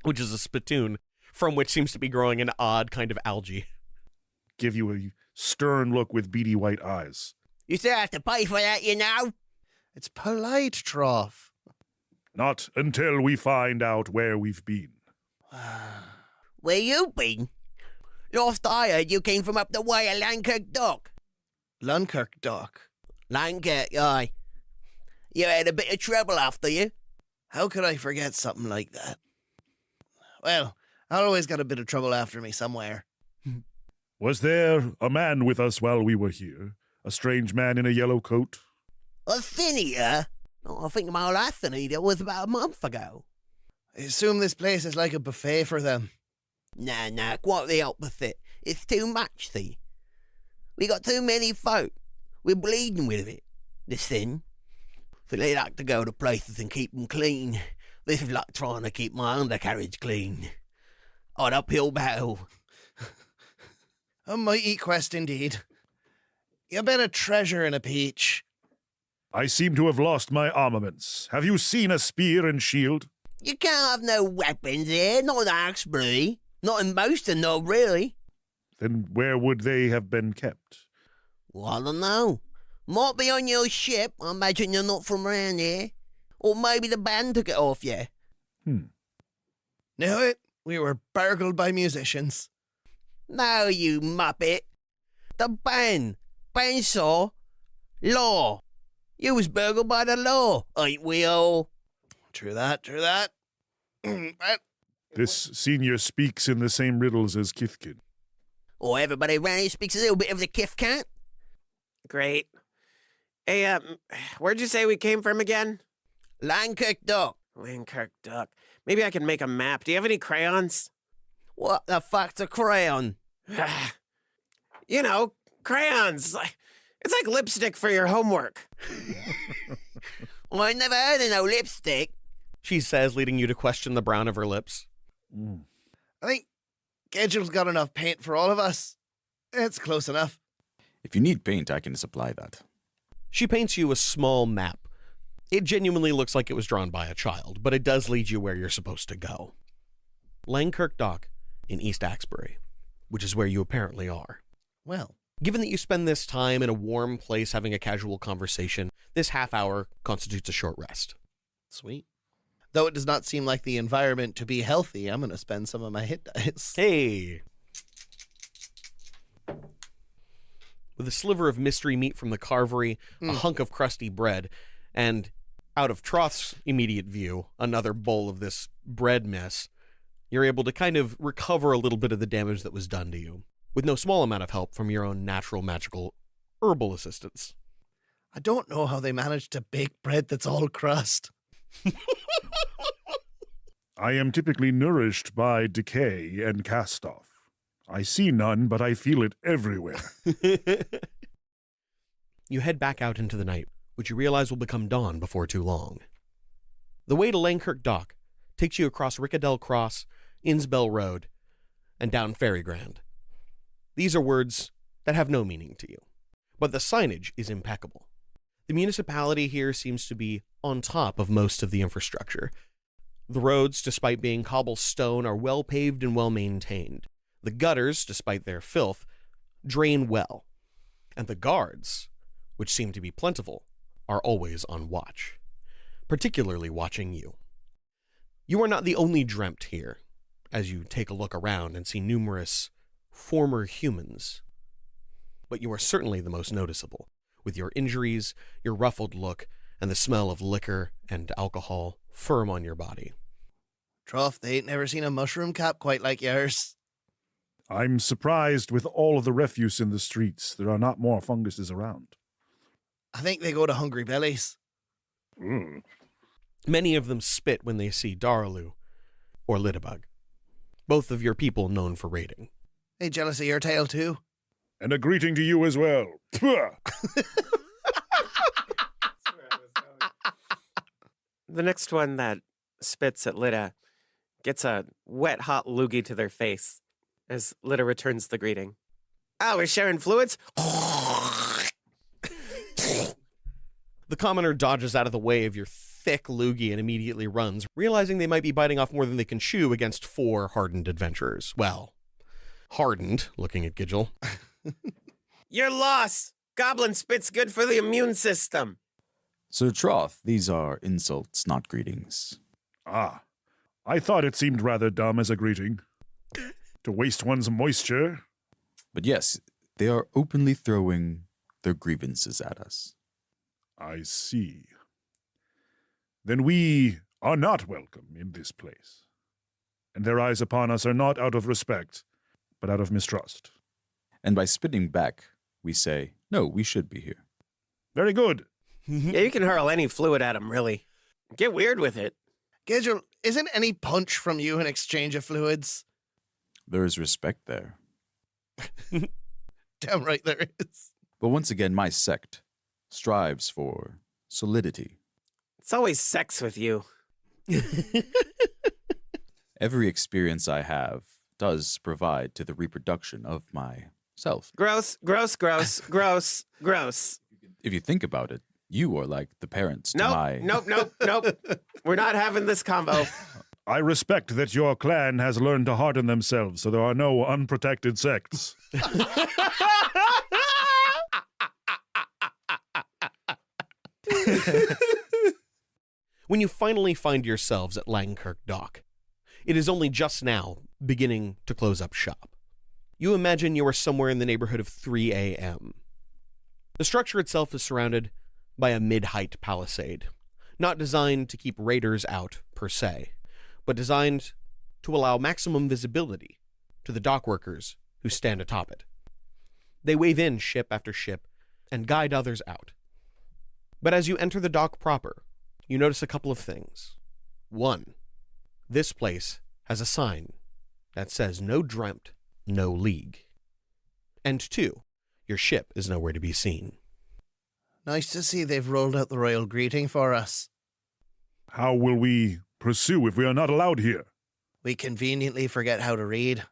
Which is a spittoon, from which seems to be growing an odd kind of algae. Give you a stern look with beady white eyes. You still have to pay for that, you know? It's polite, Trough. Not until we find out where we've been. Where you been? Last I heard, you came from up the way of Lankirk Dock. Lunkirk Dock. Lankirk, aye. You had a bit of trouble after you. How could I forget something like that? Well, I always got a bit of trouble after me somewhere. Was there a man with us while we were here? A strange man in a yellow coat? A thinner? Oh, I think my last thinner was about a month ago. I assume this place is like a buffet for them. Nah, quite the opposite. It's too much, see. We got too many folk. We're bleeding with it. This thing. So they like to go to places and keep them clean. This is like trying to keep my undercarriage clean. An uphill battle. A mighty quest indeed. You bet a treasure in a peach. I seem to have lost my armaments. Have you seen a spear and shield? You can't have no weapons here, not in Axbury. Not in Moston, no, really. Then where would they have been kept? Well, I don't know. Might be on your ship. I imagine you're not from around here. Or maybe the band took it off you. Knew it. We were burgled by musicians. No, you muppet. The band. Bandsaw. Law. You was burgled by the law, ain't we all? True that. This senior speaks in the same riddles as Kithkin. Or everybody around here speaks a little bit of the Kif cat. Great. Hey, where'd you say we came from again? Lankirk Dock. Lankirk Dock. Maybe I can make a map. Do you have any crayons? What the fuck's a crayon? You know, crayons. It's like lipstick for your homework. Well, I never heard of no lipstick. She says, leading you to question the brown of her lips. I think Gedgel's got enough paint for all of us. It's close enough. If you need paint, I can supply that. She paints you a small map. It genuinely looks like it was drawn by a child, but it does lead you where you're supposed to go. Lankirk Dock in East Axbury, which is where you apparently are. Well, given that you spend this time in a warm place having a casual conversation, this half hour constitutes a short rest. Sweet. Though it does not seem like the environment to be healthy, I'm going to spend some of my hit dice. Hey! With a sliver of mystery meat from the carvery, a hunk of crusty bread, and out of Troth's immediate view, another bowl of this bread mess, you're able to kind of recover a little bit of the damage that was done to you, with no small amount of help from your own natural magical herbal assistance. I don't know how they managed to bake bread that's all crust. I am typically nourished by decay and cast-off. I see none, but I feel it everywhere. You head back out into the night, which you realize will become dawn before too long. The way to Lankirk Dock takes you across Rickadell Cross, Innsbell Road, and down Ferry Grand. These are words that have no meaning to you, but the signage is impeccable. The municipality here seems to be on top of most of the infrastructure. The roads, despite being cobblestone, are well paved and well maintained. The gutters, despite their filth, drain well. And the guards, which seem to be plentiful, are always on watch, particularly watching you. You are not the only dreamt here, as you take a look around and see numerous former humans, but you are certainly the most noticeable, with your injuries, your ruffled look, and the smell of liquor and alcohol firm on your body. Trough, they ain't never seen a mushroom cap quite like yours. I'm surprised with all of the refuse in the streets. There are not more funguses around. I think they go to Hungry Bellies. Many of them spit when they see Darlu or Litterbug, both of your people known for raiding. Hey, jealous of your tail too? And a greeting to you as well. Pwah! The next one that spits at Litta gets a wet, hot loogie to their face as Litta returns the greeting. Oh, we're sharing fluids? The commoner dodges out of the way of your thick loogie and immediately runs, realizing they might be biting off more than they can chew against 4 hardened adventurers. Well, hardened, looking at Gidgel. You're lost. Goblin spit's good for the immune system. Sir Troth, these are insults, not greetings. Ah, I thought it seemed rather dumb as a greeting. To waste one's moisture. But yes, they are openly throwing their grievances at us. I see. Then we are not welcome in this place. And their eyes upon us are not out of respect, but out of mistrust. And by spitting back, we say, no, we should be here. Very good. Yeah, you can hurl any fluid at him, really. Get weird with it. Gidgel, isn't any punch from you an exchange of fluids? There is respect there. Damn right there is. But once again, my sect strives for solidity. It's always sex with you. Every experience I have does provide to the reproduction of myself. Gross, gross, gross, gross, gross. If you think about it, you are like the parents to my... Nope. We're not having this combo. I respect that your clan has learned to harden themselves, so there are no unprotected sects. When you finally find yourselves at Langkirk Dock, it is only just now beginning to close up shop. You imagine you are somewhere in the neighborhood of 3 a.m. The structure itself is surrounded by a mid-height palisade, not designed to keep raiders out per se, but designed to allow maximum visibility to the dock workers who stand atop it. They wave in ship after ship and guide others out. But as you enter the dock proper, you notice a couple of things. 1, this place has a sign that says no dreamt, no league. And 2, your ship is nowhere to be seen. Nice to see they've rolled out the royal greeting for us. How will we pursue if we are not allowed here? We conveniently forget how to read.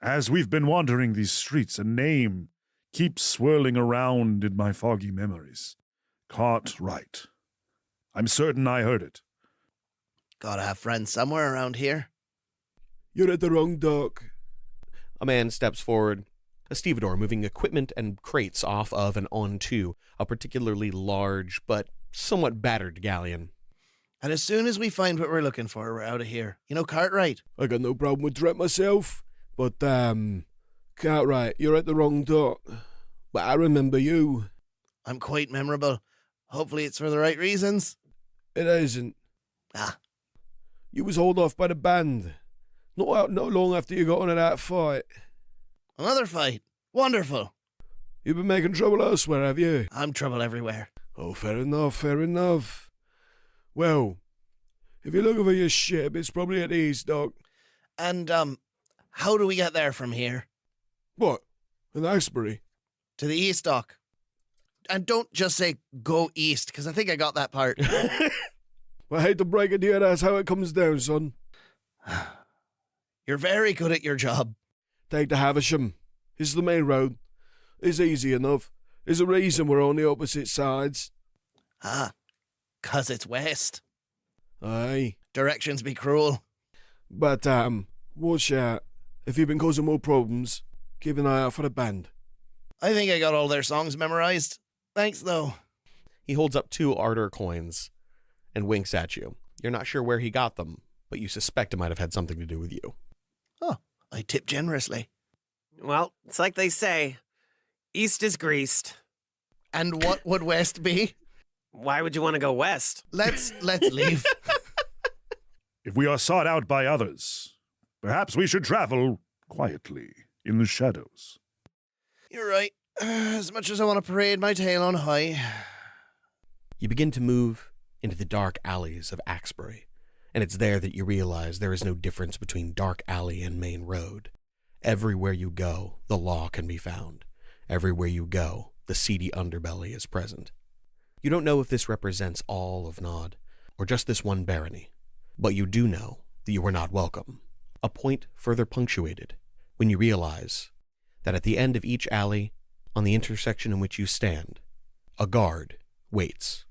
As we've been wandering these streets, a name keeps swirling around in my foggy memories. Cartwright. I'm certain I heard it. Gotta have friends somewhere around here. You're at the wrong dock. A man steps forward, a stevedore moving equipment and crates off of and onto a particularly large but somewhat battered galleon. And as soon as we find what we're looking for, we're out of here. You know Cartwright? I got no problem with Drep myself, but, Cartwright, you're at the wrong dock. But I remember you. I'm quite memorable. Hopefully it's for the right reasons. It isn't. Ah. You was hauled off by the band. Not long after you got into that fight. Another fight. Wonderful. You've been making trouble elsewhere, have you? I'm trouble everywhere. Oh, fair enough, fair enough. Well, if you're looking for your ship, it's probably at the East Dock. And, how do we get there from here? What? In Axbury? To the East Dock. And don't just say go east, because I think I got that part. I hate to break it to you, that's how it comes down, son. You're very good at your job. Take the Havisham. It's the main road. It's easy enough. There's a reason we're on the opposite sides. Ah, 'cause it's west. Aye. Directions be cruel. But, watch out. If you've been causing more problems, keep an eye out for the band. I think I got all their songs memorized. Thanks, though. He holds up 2 Ardor coins and winks at you. You're not sure where he got them, but you suspect it might have had something to do with you. Oh, I tip generously. Well, it's like they say, east is greased. And what would west be? Why would you want to go west? Let's leave. If we are sought out by others, perhaps we should travel quietly in the shadows. You're right. As much as I want to parade my tail on high. You begin to move into the dark alleys of Axbury, and it's there that you realize there is no difference between dark alley and main road. Everywhere you go, the law can be found. Everywhere you go, the seedy underbelly is present. You don't know if this represents all of Nod, or just this one barony, but you do know that you are not welcome. A point further punctuated when you realize that at the end of each alley, on the intersection in which you stand, a guard waits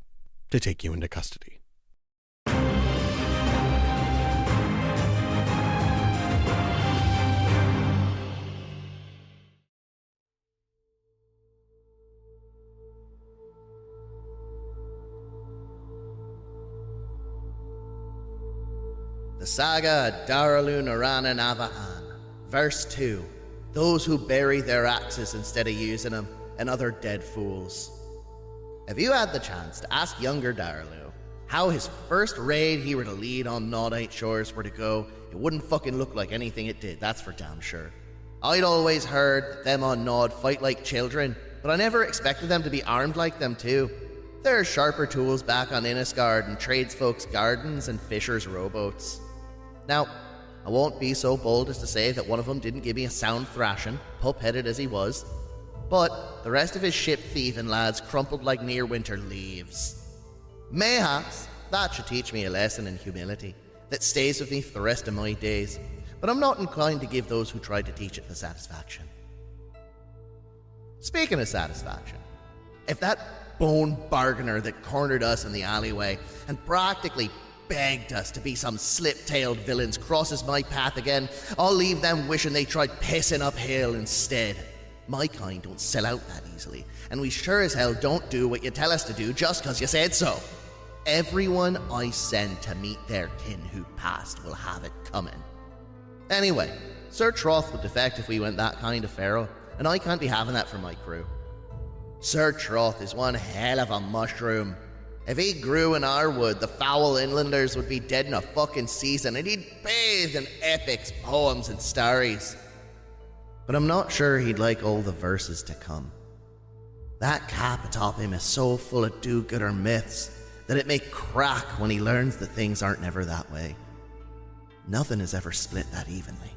to take you into custody. The Saga of Daralu Narana Navahan, Verse 2. Those who bury their axes instead of using them, and other dead fools. If you had the chance to ask younger Daralu how his first raid he were to lead on Nodite Shores were to go, it wouldn't fucking look like anything it did, that's for damn sure. I'd always heard that them on Nod fight like children, but I never expected them to be armed like them too. There are sharper tools back on Innisgard and tradesfolk's gardens and fishers' rowboats. Now, I won't be so bold as to say that one of them didn't give me a sound thrashing, pup-headed as he was, but the rest of his ship-thieving lads crumpled like near-winter leaves. Mayhaps that should teach me a lesson in humility that stays with me for the rest of my days, but I'm not inclined to give those who tried to teach it the satisfaction. Speaking of satisfaction, if that bone bargainer that cornered us in the alleyway and practically begged us to be some slip-tailed villains crosses my path again, I'll leave them wishing they tried pissing uphill instead. My kind don't sell out that easily, and we sure as hell don't do what you tell us to do just 'cause you said so. Everyone I send to meet their kin who passed will have it coming. Anyway, Sir Troth would defect if we went that kind of feral, and I can't be having that for my crew. Sir Troth is one hell of a mushroom. If he grew in our wood, the foul inlanders would be dead in a fucking season, and he'd bathe in epics, poems, and stories. But I'm not sure he'd like all the verses to come. That cap atop him is so full of do-gooder myths that it may crack when he learns that things aren't never that way. Nothing is ever split that evenly.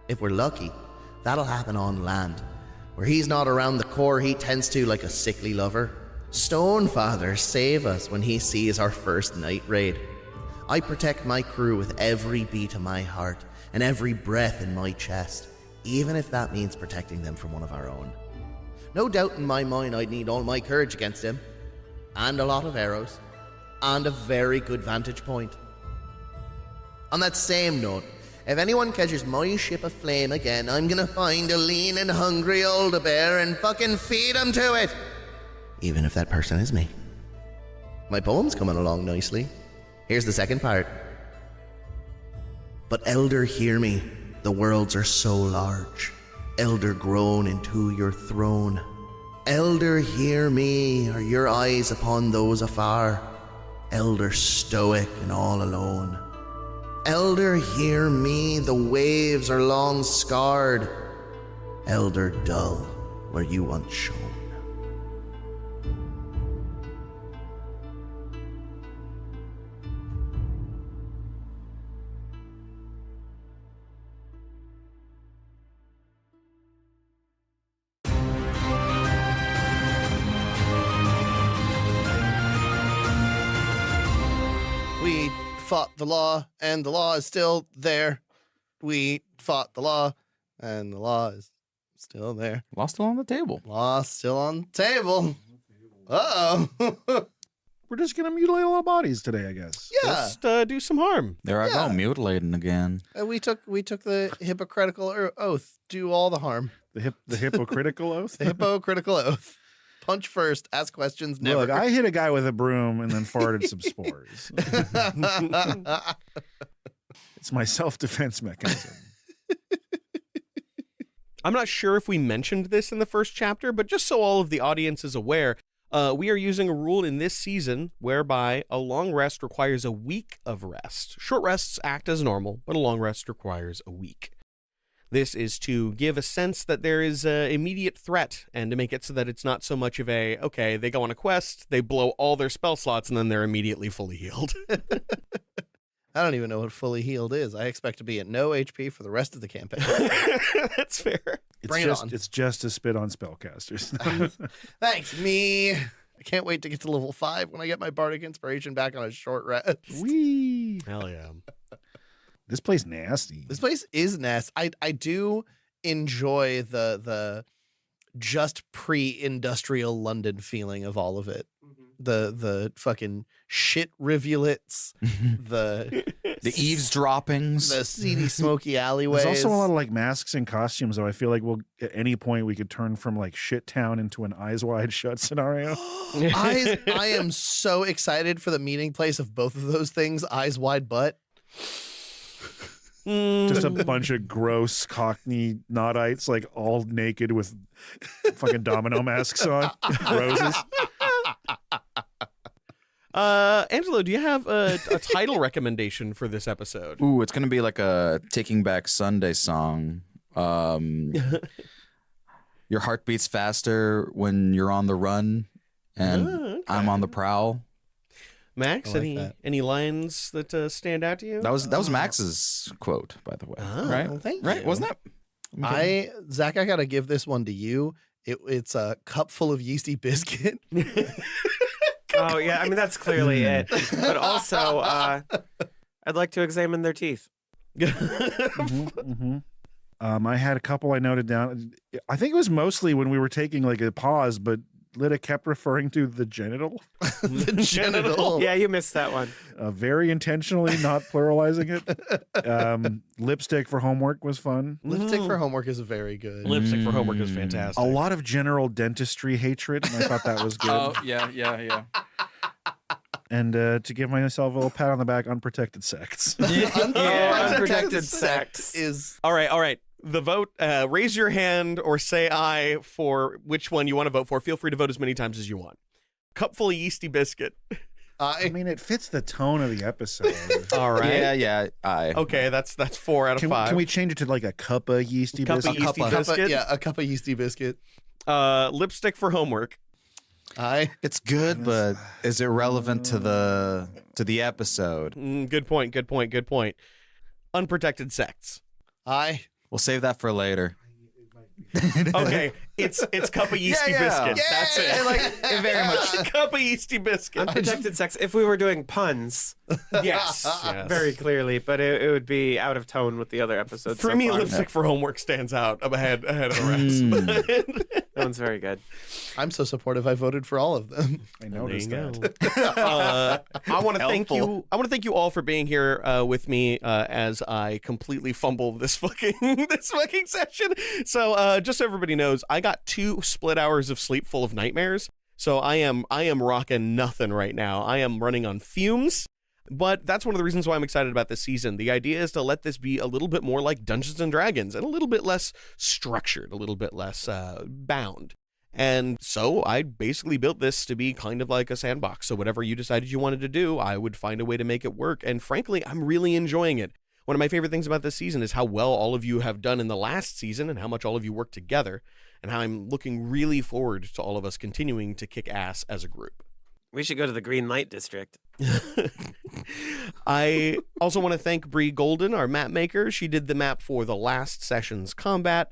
If we're lucky, that'll happen on land, where he's not around the core he tends to like a sickly lover. Stonefather save us when he sees our first night raid. I protect my crew with every beat of my heart and every breath in my chest, even if that means protecting them from one of our own. No doubt in my mind I'd need all my courage against him, and a lot of arrows, and a very good vantage point. On that same note, if anyone catches my ship aflame again, I'm gonna find a lean and hungry old bear and fucking feed him to it! Even if that person is me. My poem's coming along nicely. Here's the second part. But elder, hear me, the worlds are so large. Elder, grown into your throne. Elder, hear me, are your eyes upon those afar. Elder, stoic and all alone. Elder, hear me, the waves are long scarred. Elder, dull, where you once shone. We fought the law, and the law is still there. We fought the law, and the law is still there. Law still on the table. Law still on the table. Uh-oh. We're just gonna mutilate all our bodies today, I guess. Yeah. Just do some harm. There I Yeah. go, mutilating again. And we took the hypocritical oath. Do all the harm. The hypocritical oath. The hypocritical oath. Punch first, ask questions never. Look, I hit a guy with a broom and then farted some spores. It's my self-defense mechanism. I'm not sure if we mentioned this in the first chapter, but just so all of the audience is aware, we are using a rule in this season whereby a long rest requires a week of rest. Short rests act as normal, but a long rest requires a week. This is to give a sense that there is an immediate threat and to make it so that it's not so much of a, okay, they go on a quest, they blow all their spell slots, and then they're immediately fully healed. I don't even know what fully healed is. I expect to be at no HP for the rest of the campaign. That's fair. Bring it on. It's just to spit on spellcasters. Thanks, me. I can't wait to get to level 5 when I get my Bardic Inspiration back on a short rest. Whee! Hell yeah. This place nasty. This place is nasty. I do enjoy the just pre-industrial London feeling of all of it. the fucking shit rivulets, the eavesdroppings, the seedy, smoky alleyways. There's also a lot of like masks and costumes, though. I feel like at any point we could turn from like shit town into an Eyes Wide Shut scenario. I am so excited for the meeting place of both of those things. Eyes Wide Butt. Just a bunch of gross Cockney Noddites, like all naked with fucking domino masks on, roses. Angelo, do you have a title recommendation for this episode? Ooh, it's gonna be like a Taking Back Sunday song. Your heart beats faster when you're on the run, and okay. I'm on the prowl. Max, like any lines that stand out to you? That was Max's quote, by the way. Right? Well, thank Right? you. Wasn't that? Zach, I gotta give this one to you. It's a cup full of yeasty biscuit. Oh, yeah. I mean, that's clearly it. But also, I'd like to examine their teeth. I had a couple I noted down. I think it was mostly when we were taking like a pause, but Lita kept referring to the genital. The genital. Yeah, you missed that one. Very intentionally not pluralizing it. Lipstick for homework was fun. Lipstick for homework is very good. Lipstick for homework is fantastic. A lot of general dentistry hatred, and I thought that was good. Oh, yeah. And to give myself a little pat on the back, unprotected sex. Unprotected sex is All right. The vote, raise your hand or say aye for which one you want to vote for. Feel free to vote as many times as you want. Cup full of yeasty biscuit. I mean, it fits the tone of the episode. All right. Yeah. Okay, that's 4 out of 5. Can we change it to like a cup of yeasty Cup of biscuit? yeasty biscuit? Yeah, a cup of yeasty biscuit. Lipstick for homework. It's good, but is it relevant to the episode? Good point. Unprotected sex. We'll save that for later. Okay, it's cup of yeasty biscuit. That's it. Very much. Cup of yeasty biscuit. Unprotected sex. If we were doing puns, Yes. very clearly, but it would be out of tone with the other episodes. For so me, far. lipstick for homework stands out ahead of the rest. That one's very good. I'm so supportive. I voted for all of them. I noticed There you that. I want to thank Helpful. you. I want to thank you all for being here with me as I completely fumble this fucking session. So just so everybody knows, I got 2 split hours of sleep full of nightmares. So I am rocking nothing right now. I am running on fumes. But that's one of the reasons why I'm excited about this season. The idea is to let this be a little bit more like Dungeons and Dragons and a little bit less structured, a little bit less bound. And so I basically built this to be kind of like a sandbox. So whatever you decided you wanted to do, I would find a way to make it work. And frankly, I'm really enjoying it. One of my favorite things about this season is how well all of you have done in the last season and how much all of you worked together and how I'm looking really forward to all of us continuing to kick ass as a group. We should go to the Green Light District. I also want to thank Bree Golden, our map maker. She did the map for the last session's combat.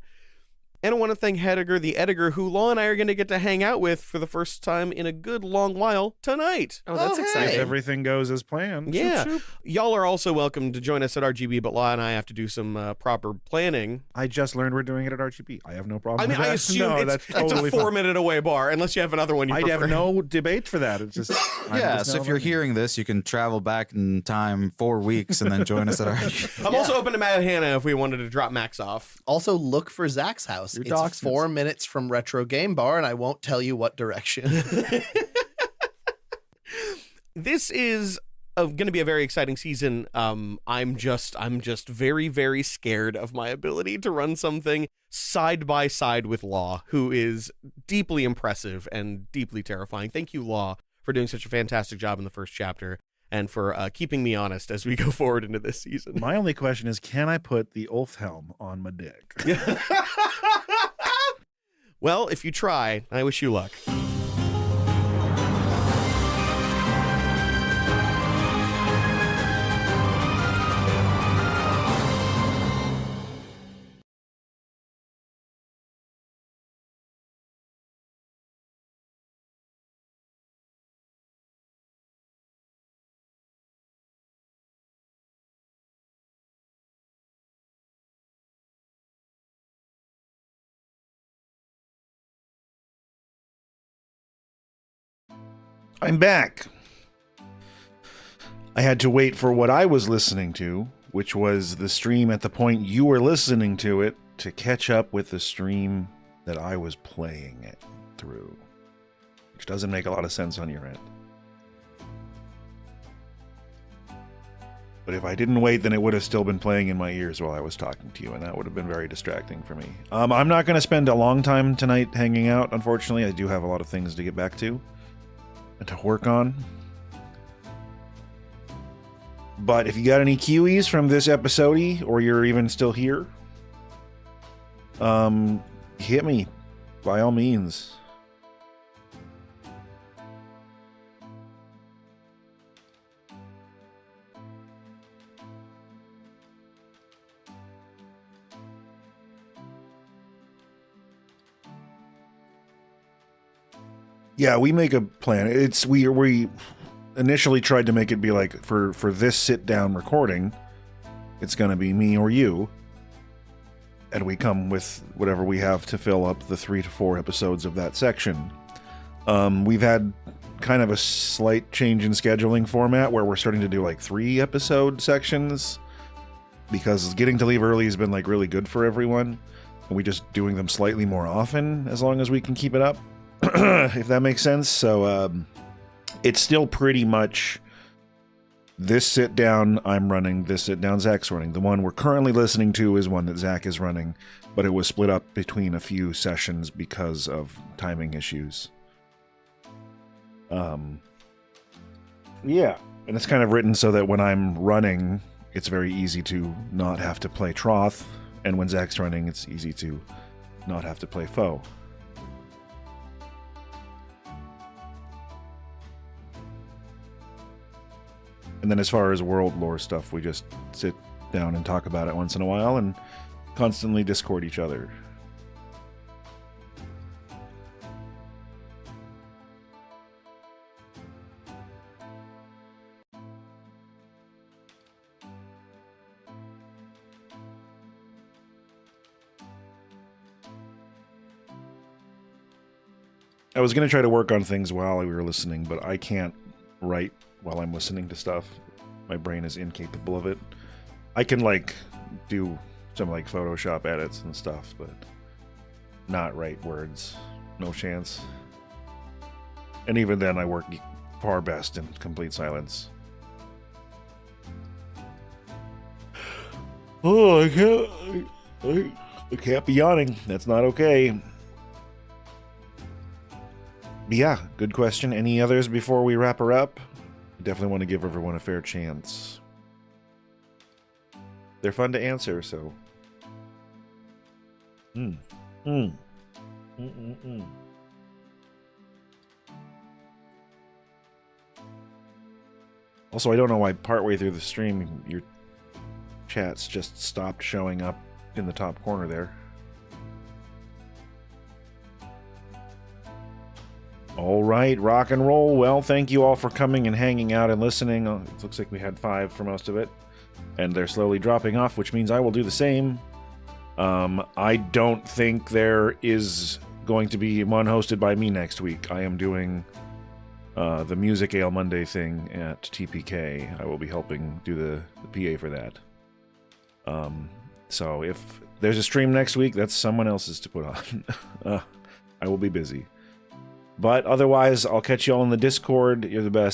And I want to thank Hediger, the editor, who Law and I are going to get to hang out with for the first time in a good long while tonight. Oh, that's hey. exciting. If everything goes as planned. Yeah. Shoop, shoop. Y'all are also welcome to join us at RGB, but Law and I have to do some proper planning. I just learned we're doing it at RGB. I have no problem I mean, with that. I assume no, it's that's totally a 4-minute away bar, unless you have another one you I prefer. have no debate for that. It's just Yeah, so if you're hearing this, you can travel back in time 4 weeks and then join us at our. I'm also open to Mad Hannah if we wanted to drop Max off. Also, look for Zach's house. Your It's docs. 4 minutes from Retro Game Bar, and I won't tell you what direction. This is going to be a very exciting season. I'm just very, very scared of my ability to run something side by side with Law, who is deeply impressive and deeply terrifying. Thank you, Law, for doing such a fantastic job in the first chapter and for keeping me honest as we go forward into this season. My only question is, can I put the Ulf helm on my dick? Well, if you try, I wish you luck. I'm back. I had to wait for what I was listening to, which was the stream at the point you were listening to it, to catch up with the stream that I was playing it through. Which doesn't make a lot of sense on your end. But if I didn't wait, then it would have still been playing in my ears while I was talking to you, and that would have been very distracting for me. I'm not going to spend a long time tonight hanging out, unfortunately. I do have a lot of things to get back to and to work on. But if you got any QEs from this episode, or you're even still here, hit me, by all means. Yeah, we make a plan. We initially tried to make it be like, for this sit-down recording, it's going to be me or you. And we come with whatever we have to fill up the 3 to 4 episodes of that section. We've had kind of a slight change in scheduling format where we're starting to do like 3-episode sections, because getting to leave early has been like really good for everyone. And we just doing them slightly more often as long as we can keep it up. If that makes sense. So it's still pretty much this sit down I'm running, this sit down Zach's running. The one we're currently listening to is one that Zach is running, but it was split up between a few sessions because of timing issues. Yeah, and it's kind of written so that when I'm running, it's very easy to not have to play Troth, and when Zach's running, it's easy to not have to play Foe. And then as far as world lore stuff, we just sit down and talk about it once in a while and constantly Discord each other. I was going to try to work on things while we were listening, but I can't write while I'm listening to stuff. My brain is incapable of it. I can like do some like Photoshop edits and stuff, but not write words. No chance. And even then I work far best in complete silence. Oh, I can't be yawning. That's not okay. But yeah, good question. Any others before we wrap her up? Definitely want to give everyone a fair chance. They're fun to answer, so. Also, I don't know why partway through the stream your chats just stopped showing up in the top corner there. All right, rock and roll. Well, thank you all for coming and hanging out and listening. It looks like we had 5 for most of it, and they're slowly dropping off, which means I will do the same. I don't think there is going to be one hosted by me next week. I am doing the Music Ale Monday thing at TPK. I will be helping do the PA for that. So if there's a stream next week, that's someone else's to put on. I will be busy. But otherwise, I'll catch you all in the Discord. You're the best.